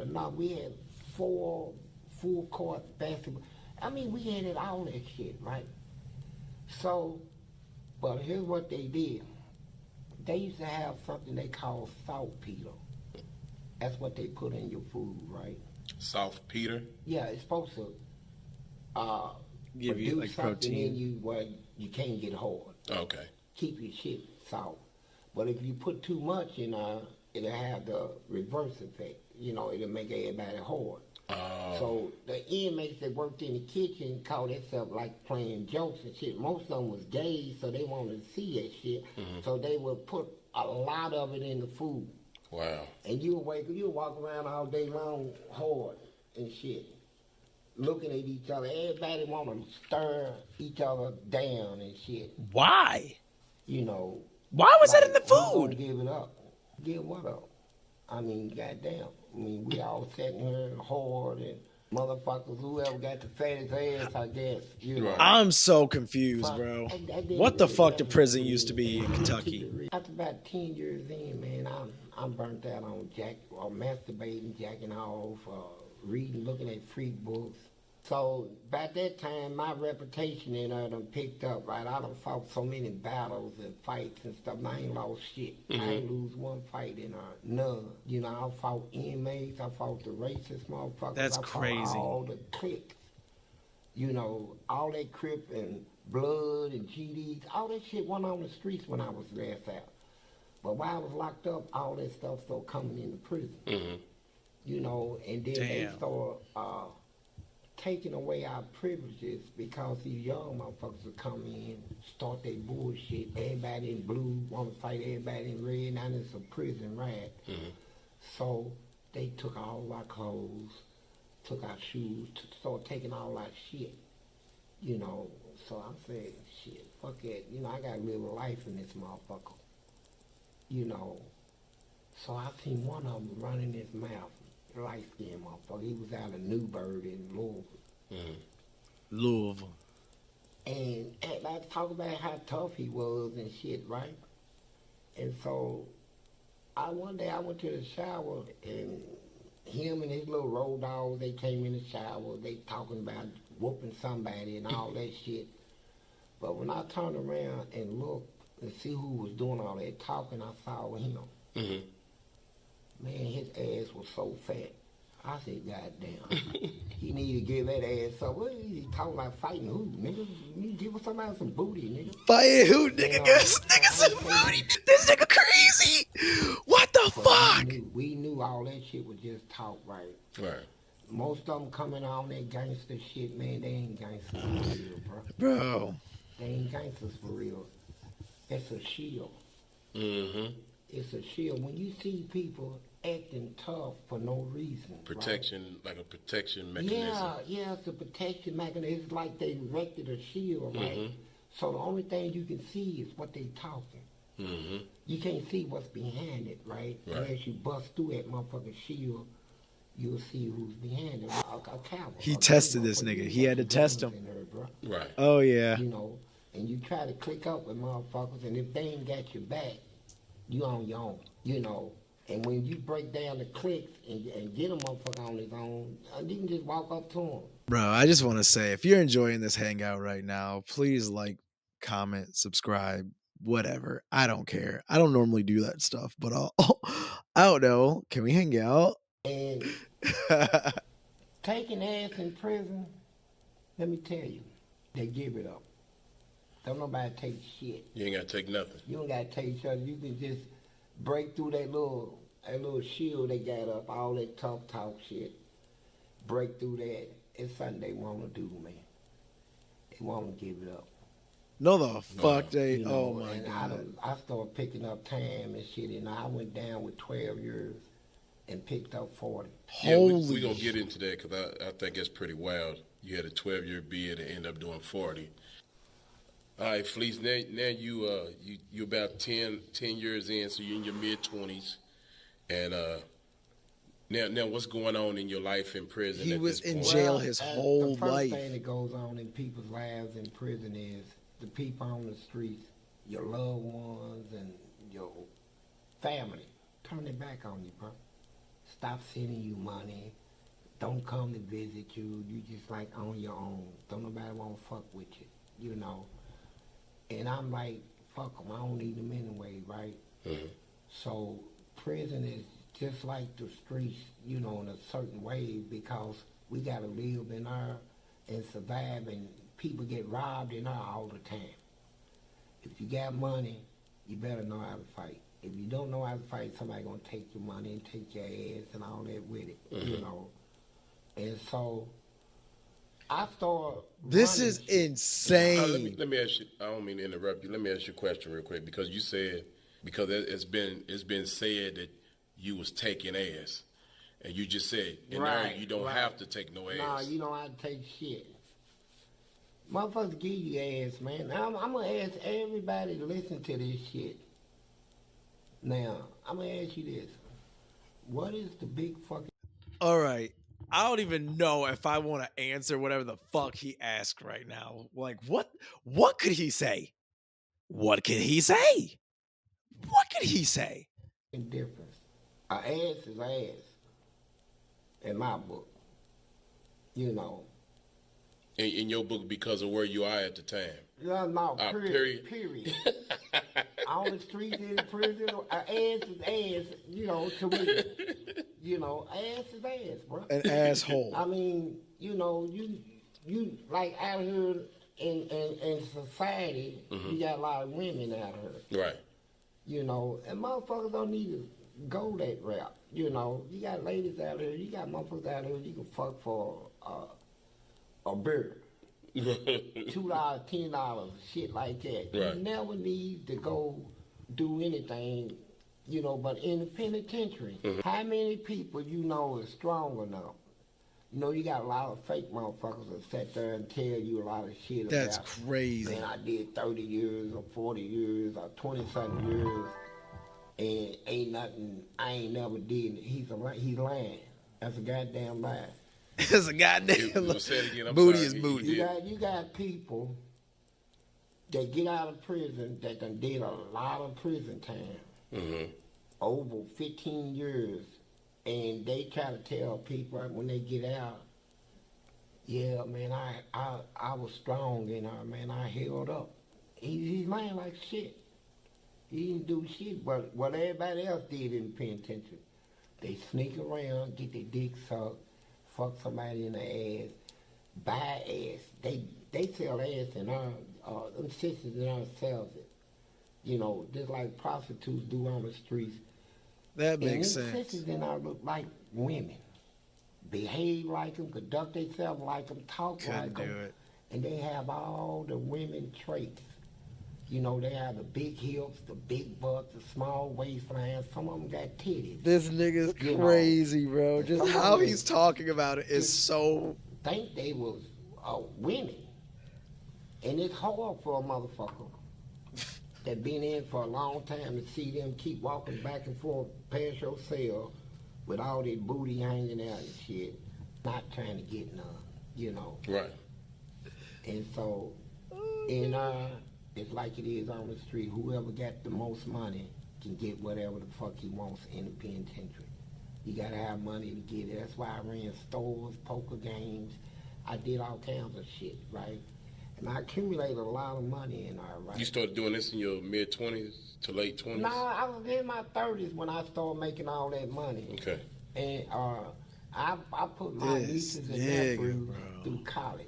Speaker 2: 4 full court basketball. I mean, we had it all that shit, right? So, but here's what they did. They used to have something they call saltpeter. That's what they put in your food, right?
Speaker 4: Saltpeter?
Speaker 2: Yeah, it's supposed to
Speaker 1: Give you like
Speaker 2: something
Speaker 1: protein
Speaker 2: in you where you can't get hard.
Speaker 4: Okay.
Speaker 2: Keep your shit soft. But if you put too much in it'll have the reverse effect. You know, it'll make everybody hard. So the inmates that worked in the kitchen called themselves like playing jokes and shit. Most of them was gay, so they wanted to see that shit. So they would put a lot of it in the food.
Speaker 4: Wow.
Speaker 2: And you'll walk around all day long hard and shit, looking at each other. Everybody want to stir each other down and shit.
Speaker 1: Why?
Speaker 2: You know.
Speaker 1: Why was that in the
Speaker 2: Who's gonna
Speaker 1: food?
Speaker 2: give it up? Give what up? I mean, goddamn. I mean, we all sitting here hard and motherfuckers, whoever got the fattest ass, I guess. You know.
Speaker 1: I'm so confused, bro. What the fuck the prison used to be in
Speaker 2: Keep
Speaker 1: Kentucky?
Speaker 2: it real. After about 10 years in, man, I'm burnt out on masturbating, jacking off, reading, looking at freak books. So by that time, my reputation in there done picked up, right? I done fought so many battles and fights and stuff. I ain't lost shit. I ain't lose one fight in none. You know, I fought inmates. I fought the racist motherfuckers.
Speaker 1: That's
Speaker 2: I
Speaker 1: crazy.
Speaker 2: fought all the cliques. You know, all that Crip and Blood and GDs, all that shit went on the streets when I was last out. But while I was locked up, all that stuff started coming into prison. You know, and then they started taking away our privileges because these young motherfuckers would come in, start their bullshit. Everybody in blue want to fight everybody in red. Now it's a prison rat. So they took all our clothes, took our shoes, started taking all our shit. You know, so I'm saying, shit, fuck it. You know, I got to live a life in this motherfucker. You know, so I seen one of them running his mouth. Light-skinned motherfucker. He was out of Newburgh in Louisville.
Speaker 1: Louisville.
Speaker 2: And I talk about how tough he was and shit, right? And so one day I went to the shower and him and his little road dogs, they came in the shower, they talking about whooping somebody and all that shit. But when I turned around and looked, and see who was doing all that talking, I saw him. Man, his ass was so fat. I said, God damn. He need to give that ass up. What he talking about fighting who, nigga? You give somebody some booty, nigga.
Speaker 1: Fighting who, nigga? This nigga some booty. This nigga crazy. What the fuck?
Speaker 2: We knew all that shit was just talk, right?
Speaker 4: Right.
Speaker 2: Most of them coming on that gangster shit, man, they ain't gangsters for real, bro.
Speaker 1: Bro.
Speaker 2: They ain't gangsters for real. It's a shield. It's a shield. When you see people acting tough for no reason.
Speaker 4: Protection, right? Like a protection mechanism.
Speaker 2: Yeah, it's a protection mechanism. It's like they erected a shield, right? So the only thing you can see is what they talking. You can't see what's behind it, right? Unless you bust through that motherfucking shield, you'll see who's behind it. A cowboy.
Speaker 1: He tested this nigga. He had to test him.
Speaker 4: Right.
Speaker 1: Oh, yeah.
Speaker 2: You know, and you try to click up with motherfuckers, and if they ain't got your back, you on your own, you know. And when you break down the clicks and get a motherfucker on his own, you can just walk up to him.
Speaker 1: Bro, I just want to say, if you're enjoying this hangout right now, please like, comment, subscribe, whatever. I don't care. I don't normally do that stuff, but I don't know. Can we hang out?
Speaker 2: And taking ass in prison, let me tell you, they give it up. Don't nobody take shit.
Speaker 4: You ain't got to take nothing.
Speaker 2: You don't got to take shit. You can just break through that little shield they got up, all that tough talk shit. Break through that. It's something they want to do, man. They want to give it up.
Speaker 1: No, the fuck they.
Speaker 2: You know,
Speaker 1: oh my god.
Speaker 2: I started picking up time and shit, and I went down with 12 years and picked up 40.
Speaker 4: Yeah,
Speaker 1: Holy
Speaker 4: we gonna get into that because I think it's pretty wild. You had a 12-year bid and end up doing 40. All right, Fleece. Now you about 10 years in, so you're in your mid-20s, and now what's going on in your life in prison?
Speaker 1: He
Speaker 4: at
Speaker 1: was
Speaker 4: this
Speaker 1: in
Speaker 4: point?
Speaker 1: jail his whole
Speaker 2: the first
Speaker 1: life.
Speaker 2: thing that goes on in people's lives in prison is the people on the streets, your loved ones and your family, turn their back on you, bro. Stop sending you money. Don't come to visit you. You just like on your own. Don't nobody want to fuck with you, you know. And I'm like, fuck them. I don't need them anyway, right? So prison is just like the streets, you know, in a certain way because we got to live in there and survive, and people get robbed in there all the time. If you got money, you better know how to fight. If you don't know how to fight, somebody going to take your money and take your ass and all that with it, you know. And so I started.
Speaker 1: This is insane.
Speaker 4: Let me ask you. I don't mean to interrupt you. Let me ask you a question real quick because you said it's been said that you was taking ass, and you just said there you don't have to take no ass.
Speaker 2: Nah, you don't have to take shit. Motherfuckers give you ass, man. I'm gonna ask everybody to listen to this shit. Now I'm gonna ask you this: what is the big fucking?
Speaker 1: All right. I don't even know if I want to answer whatever the fuck he asked right now. Like, what could he say? What could he say? What could he say?
Speaker 2: Difference. An ass is ass. In my book. You know.
Speaker 4: In your book because of where you are at the time.
Speaker 2: No, period. On the streets in the prison, an ass is ass, you know, to me. You know, ass is ass, bro.
Speaker 1: An asshole.
Speaker 2: I mean, you know, you like out here in society, you got a lot of women out here.
Speaker 4: Right.
Speaker 2: You know, and motherfuckers don't need to go that route. You know, you got ladies out here, you got motherfuckers out here you can fuck for a beer. $2, $10, shit like that.
Speaker 4: Right.
Speaker 2: You never need to go do anything, you know, but in the penitentiary, how many people you know is strong enough? You know, you got a lot of fake motherfuckers that sit there and tell you a lot of shit
Speaker 1: That's
Speaker 2: about,
Speaker 1: crazy.
Speaker 2: man, I did 30 years or 40 years or 20-something years and ain't nothing, I ain't never did it. He's lying. That's a goddamn lie.
Speaker 1: It's a goddamn
Speaker 4: booty
Speaker 1: is booty.
Speaker 2: You got people that get out of prison that done did a lot of prison time, over 15 years, and they try to tell people when they get out, yeah, man, I was strong in there, man, I held up. He's lying like shit. He didn't do shit, but what everybody else did in the penitentiary. They sneak around, get their dick sucked, fuck somebody in the ass, buy ass. They sell ass in them sisters in our sells it. You know, just like prostitutes do on the streets.
Speaker 1: That makes
Speaker 2: and
Speaker 1: sense.
Speaker 2: Sisters in our look like women. Behave like them, conduct themselves like them, talk
Speaker 1: Couldn't
Speaker 2: like
Speaker 1: do
Speaker 2: them.
Speaker 1: it.
Speaker 2: And they have all the women traits. You know, they have the big hips, the big butts, the small waistlines. Some of them got titties.
Speaker 1: This nigga's
Speaker 2: You know,
Speaker 1: crazy, bro. Just
Speaker 2: some of
Speaker 1: how
Speaker 2: them
Speaker 1: he's talking about it is
Speaker 2: just
Speaker 1: so.
Speaker 2: think they was women. And it's hard for a motherfucker that been in for a long time to see them keep walking back and forth past your cell with all their booty hanging out and shit, not trying to get none, you know.
Speaker 4: Right.
Speaker 2: And so, it's like it is on the street. Whoever got the most money can get whatever the fuck he wants in the penitentiary. You gotta have money to get it. That's why I ran stores, poker games. I did all kinds of shit, right? And I accumulated a lot of money in there, right?
Speaker 4: You started doing this in your mid-20s to late 20s?
Speaker 2: No, I was in my 30s when I started making all that money.
Speaker 4: Okay.
Speaker 2: And I put my
Speaker 1: This
Speaker 2: nieces and
Speaker 1: nigga,
Speaker 2: nephews
Speaker 1: bro.
Speaker 2: through college.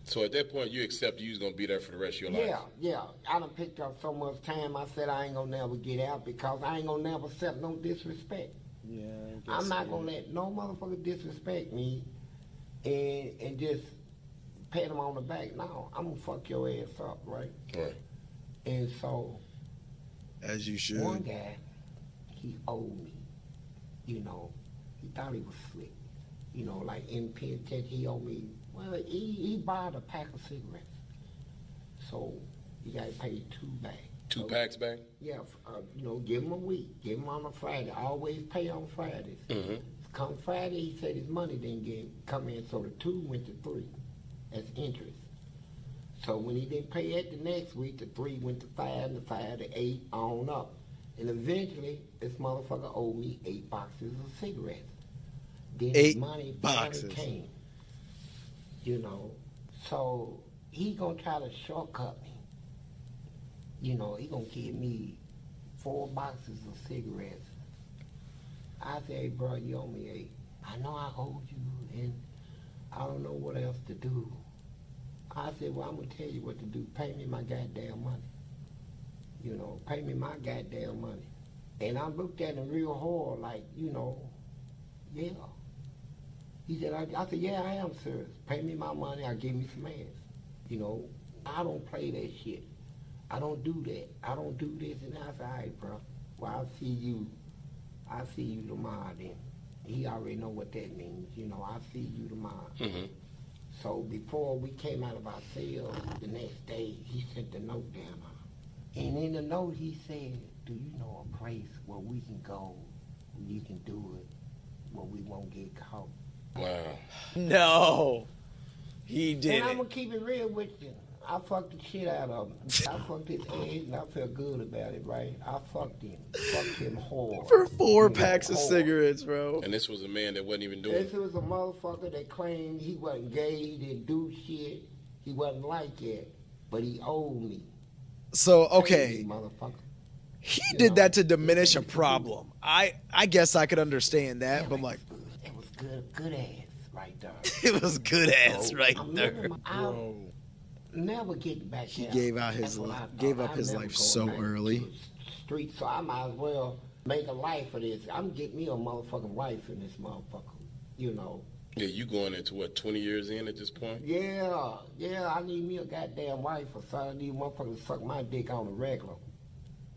Speaker 4: So at that point, you accepted you was going to be there for the rest of your life?
Speaker 2: Yeah. I done picked up so much time, I said I ain't gonna never get out because I ain't gonna never accept no disrespect.
Speaker 1: Yeah,
Speaker 2: I'm not gonna let no motherfucker disrespect me and just pat him on the back. No, I'm gonna fuck your ass up, right?
Speaker 4: Right.
Speaker 2: And so,
Speaker 1: as you should.
Speaker 2: one guy, he owed me. You know, he thought he was slick. You know, like in penitentiary, he owed me. Well, he bought a pack of cigarettes. So, you gotta pay 2 back.
Speaker 4: Two packs back?
Speaker 2: Yeah, you know, give him a week. Give him on a Friday. Always pay on Fridays.
Speaker 4: Mm-hmm.
Speaker 2: Come Friday, he said his money didn't come in, so the 2 went to 3 as interest. So when he didn't pay it the next week, the 3 went to 5, and the 5 to 8, on up. And eventually, this motherfucker owed me 8 boxes of cigarettes. Then
Speaker 1: 8
Speaker 2: his money finally
Speaker 1: boxes.
Speaker 2: came. You know, so he gonna try to shortcut me. You know, he gonna give me 4 boxes of cigarettes. I said, hey, bro, you owe me 8. I know I owed you, and I don't know what else to do. I said, well, I'm gonna tell you what to do. Pay me my goddamn money. You know, pay me my goddamn money. And I looked at him real hard, like, you know, yeah. He said, I said, yeah, I am serious. Pay me my money, I'll give me some ass. You know, I don't play that shit. I don't do that. I don't do this. And I said, all right, bro. Well, I'll see you tomorrow then. He already know what that means. You know, I'll see you tomorrow.
Speaker 4: Mm-hmm.
Speaker 2: So before we came out of our cells, the next day, he sent the note down on him. And in the note, he said, do you know a place where we can go, where you can do it, where we won't get caught?
Speaker 4: Wow.
Speaker 1: No, he
Speaker 2: And I'm
Speaker 1: didn't.
Speaker 2: gonna keep it real with you. I fucked the shit out of him. I fucked his ass and I felt good about it, right? I fucked him. Fucked him hard.
Speaker 1: For 4
Speaker 2: You know,
Speaker 1: packs of
Speaker 2: hard.
Speaker 1: cigarettes, bro.
Speaker 4: And this was a man that wasn't even doing
Speaker 2: This
Speaker 4: it.
Speaker 2: was a motherfucker that claimed he wasn't gay, he didn't do shit, he wasn't like that, but he owed me.
Speaker 1: So,
Speaker 2: Crazy
Speaker 1: okay,
Speaker 2: motherfucker.
Speaker 1: he
Speaker 2: You
Speaker 1: did
Speaker 2: know,
Speaker 1: that to diminish a
Speaker 2: it's good.
Speaker 1: problem. I guess I could understand that,
Speaker 2: Yeah,
Speaker 1: but
Speaker 2: it
Speaker 1: like,
Speaker 2: was good. It was good ass right there.
Speaker 1: it was good ass
Speaker 2: So,
Speaker 1: right
Speaker 2: I'm
Speaker 1: there.
Speaker 2: living my- I'll never get back
Speaker 1: He
Speaker 2: there.
Speaker 1: gave out his
Speaker 2: That's what I thought.
Speaker 1: gave up
Speaker 2: I'll
Speaker 1: his
Speaker 2: never
Speaker 1: life
Speaker 2: go
Speaker 1: so
Speaker 2: back to
Speaker 1: early.
Speaker 2: the street, so I might as well make a life of this. I'm getting me a motherfucking wife in this motherfucker. You know.
Speaker 4: Yeah, you going into what, 20 years in at this point?
Speaker 2: Yeah, I need me a goddamn wife or something. I need motherfuckers to suck my dick on the regular.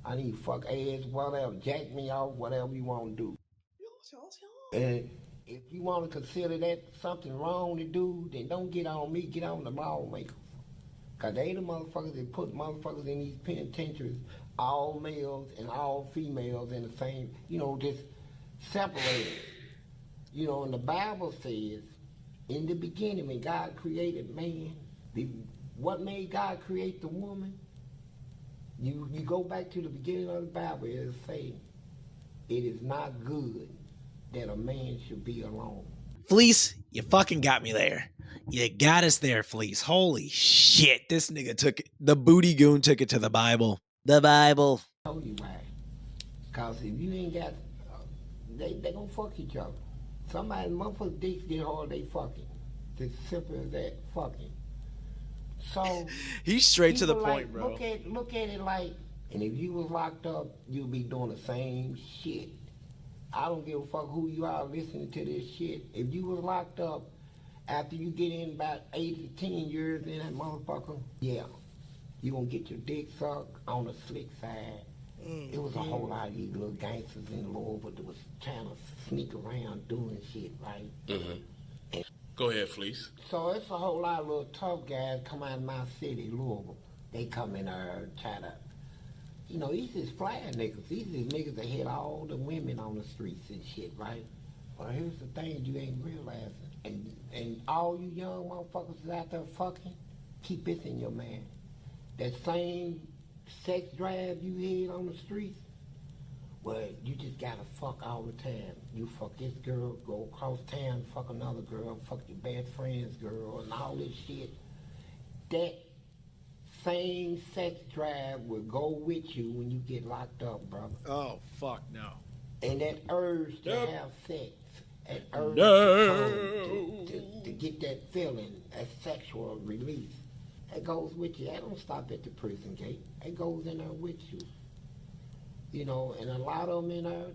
Speaker 2: I need fuck ass, whatever, jack me off, whatever you want to do. And if you want to consider that something wrong to do, then don't get on me, get on the lawmakers. Because they the motherfuckers that put motherfuckers in these penitentiaries, all males and all females in the same, you know, just separated. You know, and the Bible says, in the beginning, when God created man, what made God create the woman? You go back to the beginning of the Bible, it'll say, it is not good that a man should be alone.
Speaker 1: Fleece, you fucking got me there. You got us there, Fleece. Holy shit, this nigga took it. The booty goon took it to the Bible. The Bible.
Speaker 2: told you why. Cause if you ain't got, they gonna fuck each other. Somebody, motherfuckers' dicks get hard, they fucking. It's simple as that, fucking. So
Speaker 1: He's straight to the
Speaker 2: people
Speaker 1: point,
Speaker 2: like,
Speaker 1: bro.
Speaker 2: Look at it like, and if you was locked up, you'd be doing the same shit. I don't give a fuck who you are listening to this shit. If you was locked up after you get in about 8 to 10 years in that motherfucker, yeah, you gonna get your dick sucked on the slick side. It was a whole lot of these little gangsters in Louisville that was trying to sneak around doing shit, right?
Speaker 4: Mm-hmm. Go ahead, Fleece.
Speaker 2: So it's a whole lot of little tough guys come out of my city, Louisville. They come in there and try to, you know, these is fly niggas. These is niggas that hit all the women on the streets and shit, right? Well, here's the thing you ain't realizing. And all you young motherfuckers is out there fucking, keep this in your mind. That same sex drive you had on the streets, well, you just gotta fuck all the time. You fuck this girl, go across town, fuck another girl, fuck your best friend's girl, and all this shit. That same sex drive will go with you when you get locked up, brother.
Speaker 1: Oh, fuck no.
Speaker 2: And that urge to have sex, that urge to get that feeling, that sexual release, that goes with you. That don't stop at the prison gate. That goes in there with you. You know, and a lot of them in there,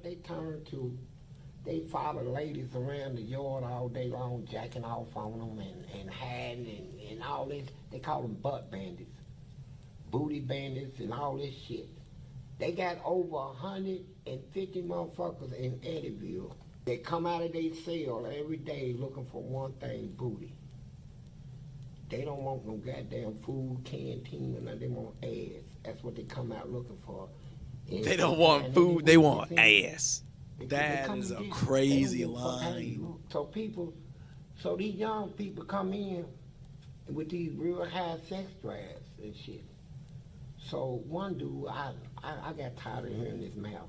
Speaker 2: they follow ladies around the yard all day long, jacking off on them and hiding and all this. They call them butt bandits, booty bandits and all this shit. They got over 150 motherfuckers in Eddyville. They come out of their cell every day looking for one thing, booty. They don't want no goddamn food, canteen, or nothing. They want ass. That's what they come out looking for. And
Speaker 1: They don't want food, they want ass. That is a crazy line.
Speaker 2: So these young people come in with these real high sex drives and shit. So one dude, I got tired of hearing his mouth.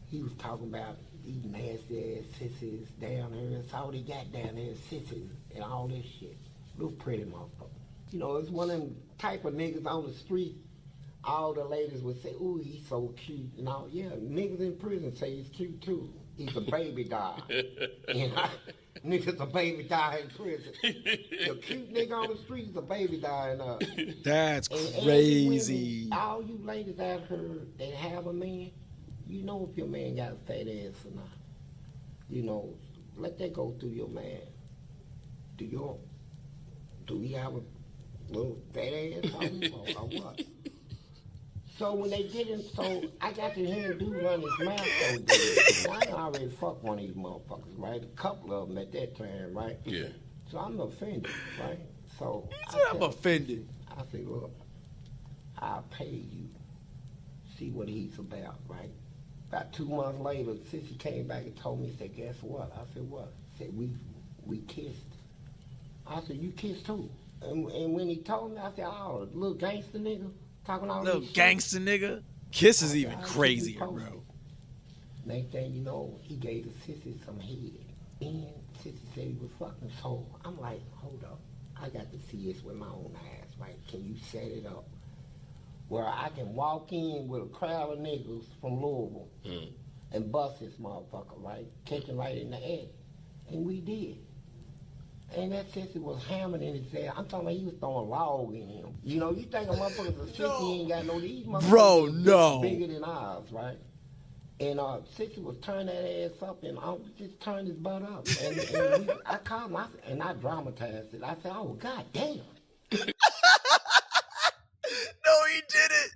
Speaker 2: He was talking about these nasty ass sissies down there. That's all they got down there is sissies and all this shit. Little pretty motherfucker. You know, it's one of them type of niggas on the street. All the ladies would say, ooh, he's so cute. And all, yeah, niggas in prison say he's cute too. He's a baby doll. You know, niggas a baby doll in prison. The cute nigga on the street is a baby doll.
Speaker 1: That's crazy.
Speaker 2: Women, all you ladies out here that have a man, you know if your man got a fat ass or not. You know, let that go through your man. Do we have a little fat ass on him or what? So when they get him, so I got to hear him do run his mouth so good. I already fucked one of these motherfuckers, right? A couple of them at that time, right?
Speaker 4: Yeah.
Speaker 2: So I'm offended, right? So
Speaker 1: I'm offended.
Speaker 2: I said, look, I'll pay you. See what he's about, right? About 2 months later, Sissy came back and told me, said, guess what? I said, what? Said, we kissed. I said, you kissed who? And when he told me, I said, oh, little gangster nigga. Talking all
Speaker 1: Little
Speaker 2: this
Speaker 1: gangster nigga. Kiss is even crazier, bro.
Speaker 2: Next thing you know, he gave the sissy some head. And sissy said he was fucking. So I'm like, hold up. I got to see this with my own eyes, right? Can you set it up where I can walk in with a crowd of niggas from Louisville and bust this motherfucker, right? Catch him right in the act. And we did. And that sissy was hammering in his ass. I'm talking about he was throwing log in him. You know, you think a motherfucker's a sissy, he ain't got no these motherfuckers.
Speaker 1: Bro, no.
Speaker 2: Bigger than ours, right? And sissy was turning that ass up and I just turned his butt up. And I called him and I dramatized it. I said, oh, god damn.
Speaker 1: No, he didn't.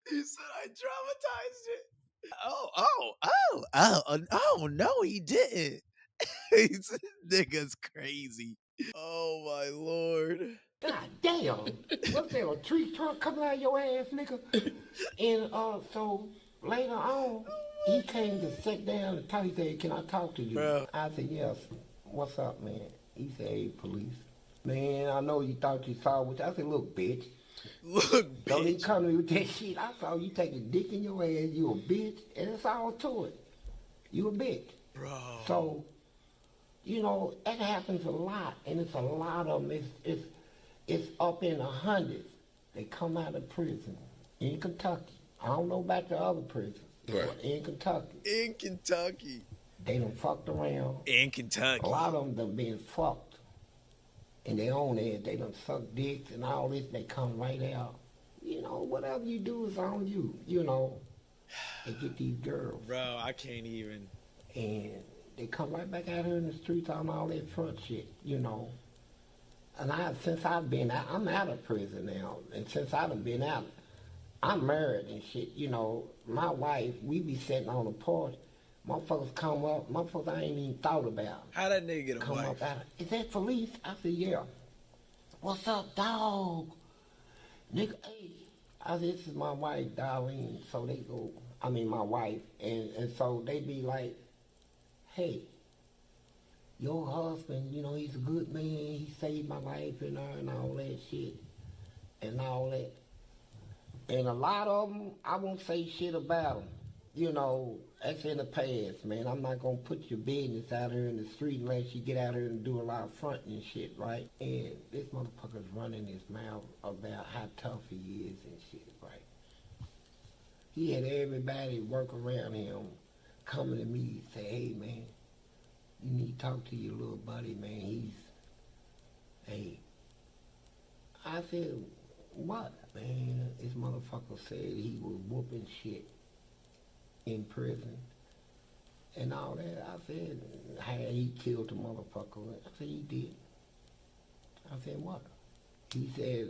Speaker 1: He said I dramatized it. Oh, no, he didn't. Nigga's crazy. Oh, my Lord.
Speaker 2: God damn. What's that, a tree trunk coming out of your ass, nigga? And so later on, he came to sit down and talk. He said, can I talk to you?
Speaker 1: Bro.
Speaker 2: I said, yes. What's up, man? He said, hey, police. Man, I know you thought you saw what I said, look, bitch.
Speaker 1: Look,
Speaker 2: Don't he
Speaker 1: bitch.
Speaker 2: come to me with that shit. I saw you take a dick in your ass, you a bitch, and it's all to it. You a bitch.
Speaker 1: Bro.
Speaker 2: So, you know, that happens a lot, and it's a lot of them. it's up in the hundreds. They come out of prison in Kentucky. I don't know about the other prisons, but in Kentucky.
Speaker 1: In Kentucky.
Speaker 2: They done fucked around.
Speaker 1: In Kentucky.
Speaker 2: A lot of them done been fucked. And they own it. They done suck dicks and all this. They come right out. You know, whatever you do is on you. You know, they get these girls.
Speaker 1: Bro, I can't even.
Speaker 2: And they come right back out here in the streets on all that front shit, you know. And since I've been out, I'm out of prison now. And since I've been out, I'm married and shit, you know. My wife, we be sitting on the porch. Motherfuckers come up, motherfuckers I ain't even thought about.
Speaker 1: How that nigga get a
Speaker 2: Come
Speaker 1: wife?
Speaker 2: up out, is that Fleece? I said, yeah. What's up, dog? Nigga, hey. I said, this is my wife, Darlene. So they go, my wife. And so they be like, hey, your husband, you know, he's a good man. He saved my life and all that shit and all that. And a lot of them, I won't say shit about them. You know, that's in the past, man. I'm not going to put your business out here in the street unless you get out here and do a lot of fronting and shit, right? And this motherfucker's running his mouth about how tough he is and shit, right? He had everybody work around him coming to me and say, hey, man, you need to talk to your little buddy, man. Hey. I said, what, man? This motherfucker said he was whooping shit in prison and all that. I said, hey, he killed the motherfucker. I said, he did. I said, what? He said,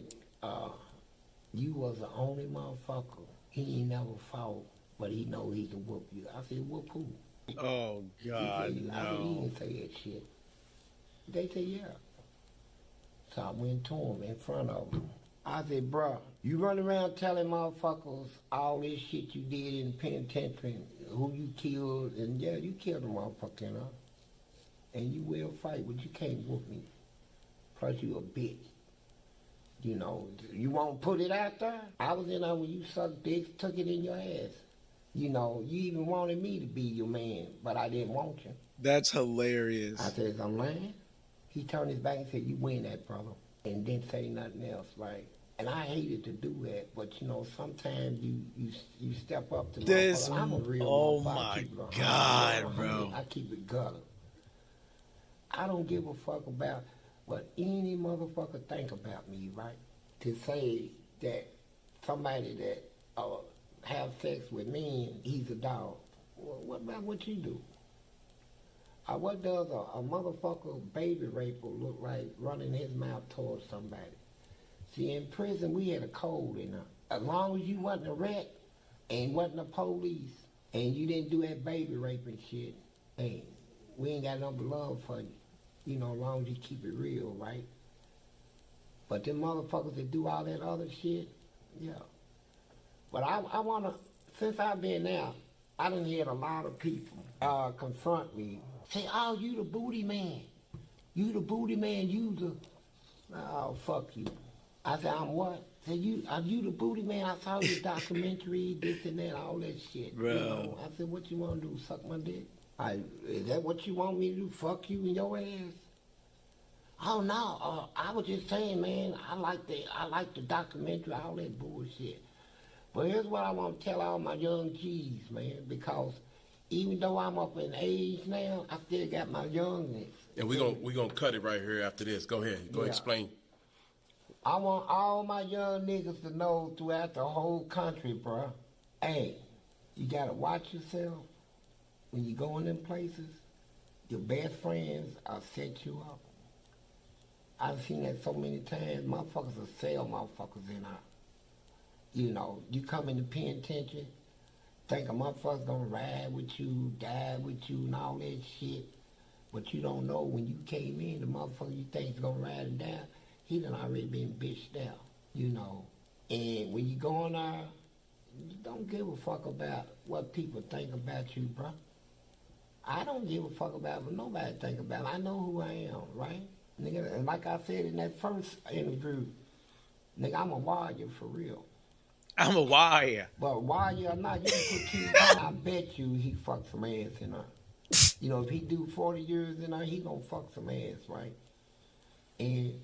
Speaker 2: you was the only motherfucker. He ain't never fought, but he know he can whoop you. I said, whoop who?
Speaker 1: Oh, God,
Speaker 2: he said,
Speaker 1: no.
Speaker 2: I said, he didn't say that shit. They said, yeah. So I went to him in front of him. I said, bro, you run around telling motherfuckers all this shit you did in the penitentiary, who you killed, and yeah, you killed a motherfucker, you know? And you will fight, but you can't whoop me. Plus you a bitch. You know, you won't put it out there? I was in there when you sucked dicks, took it in your ass. You know, you even wanted me to be your man, but I didn't want you.
Speaker 1: That's hilarious.
Speaker 2: I said, I'm lying? He turned his back and said, you win that, brother. And didn't say nothing else, right? And I hated to do that, but you know, sometimes you step up to
Speaker 1: This,
Speaker 2: I'm a real
Speaker 1: oh
Speaker 2: motherfucker.
Speaker 1: my
Speaker 2: I keep it
Speaker 1: God, bro.
Speaker 2: I keep it gutter. I don't give a fuck about what any motherfucker think about me, right? To say that somebody that have sex with me, he's a dog. Well, what about what you do? What does a motherfucker baby raper look like running his mouth towards somebody? See, in prison, we had a code in there. As long as you wasn't a rat and wasn't the police and you didn't do that baby raping shit, hey, we ain't got no love for you. You know, as long as you keep it real, right? But them motherfuckers that do all that other shit, yeah. But I want to, since I've been out, I done had a lot of people confront me. Say, oh, you the booty man. You the booty man, you the, oh, fuck you. I said, I'm what? Say, are you the booty man? I saw your documentary, this and that, all that shit.
Speaker 1: Bro.
Speaker 2: You know, I said, what you want to do, suck my dick? Is that what you want me to do, fuck you in your ass? Oh, no, I was just saying, man, I like the documentary, all that bullshit. But here's what I want to tell all my young G's, man, because even though I'm up in age now, I still got my youngness.
Speaker 4: And we gonna cut it right here after this. Go ahead. Go explain.
Speaker 2: I want all my young niggas to know throughout the whole country, bruh. Hey, you gotta watch yourself when you go in them places. Your best friends will set you up. I've seen that so many times. Motherfuckers will sell motherfuckers in there. You know, you come in the penitentiary, think a motherfucker's gonna ride with you, die with you, and all that shit. But you don't know when you came in, the motherfucker you think is gonna ride him down, he done already been bitched out, you know. And when you go in there, you don't give a fuck about what people think about you, bro. I don't give a fuck about what nobody think about. I know who I am, right? Nigga, and like I said in that first interview, nigga, I'm a warrior for real.
Speaker 1: I'm a warrior.
Speaker 2: But warrior or not, you can put King, I bet you he fuck some ass in her. You know, if he do 40 years in her, he gonna fuck some ass, right? And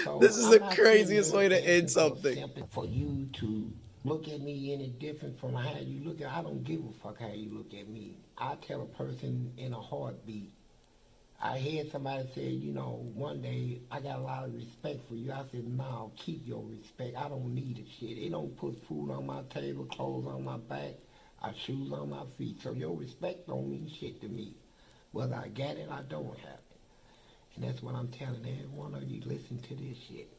Speaker 2: So
Speaker 1: This is
Speaker 2: I'm
Speaker 1: the
Speaker 2: not
Speaker 1: craziest
Speaker 2: sitting
Speaker 1: way
Speaker 2: here
Speaker 1: to end
Speaker 2: asking
Speaker 1: something.
Speaker 2: simply for you to look at me any different from how you look at. I don't give a fuck how you look at me. I tell a person in a heartbeat. I heard somebody say, one day I got a lot of respect for you. I said, no, keep your respect. I don't need a shit. They don't put food on my table, clothes on my back, or shoes on my feet. So your respect don't mean shit to me. Whether I got it or I don't have it. And that's what I'm telling every one of you. Listen to this shit.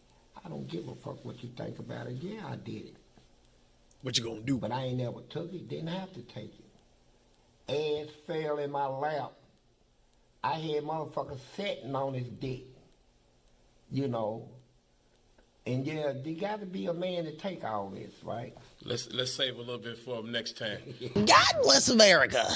Speaker 2: I don't give a fuck what you think about it. Yeah, I did it.
Speaker 1: What you gonna do?
Speaker 2: But I ain't never took it. Didn't have to take it. Ass fell in my lap. I had motherfuckers sitting on his dick. And yeah, you got to be a man to take all this, right?
Speaker 4: Let's save a little bit for him next time.
Speaker 1: God bless America.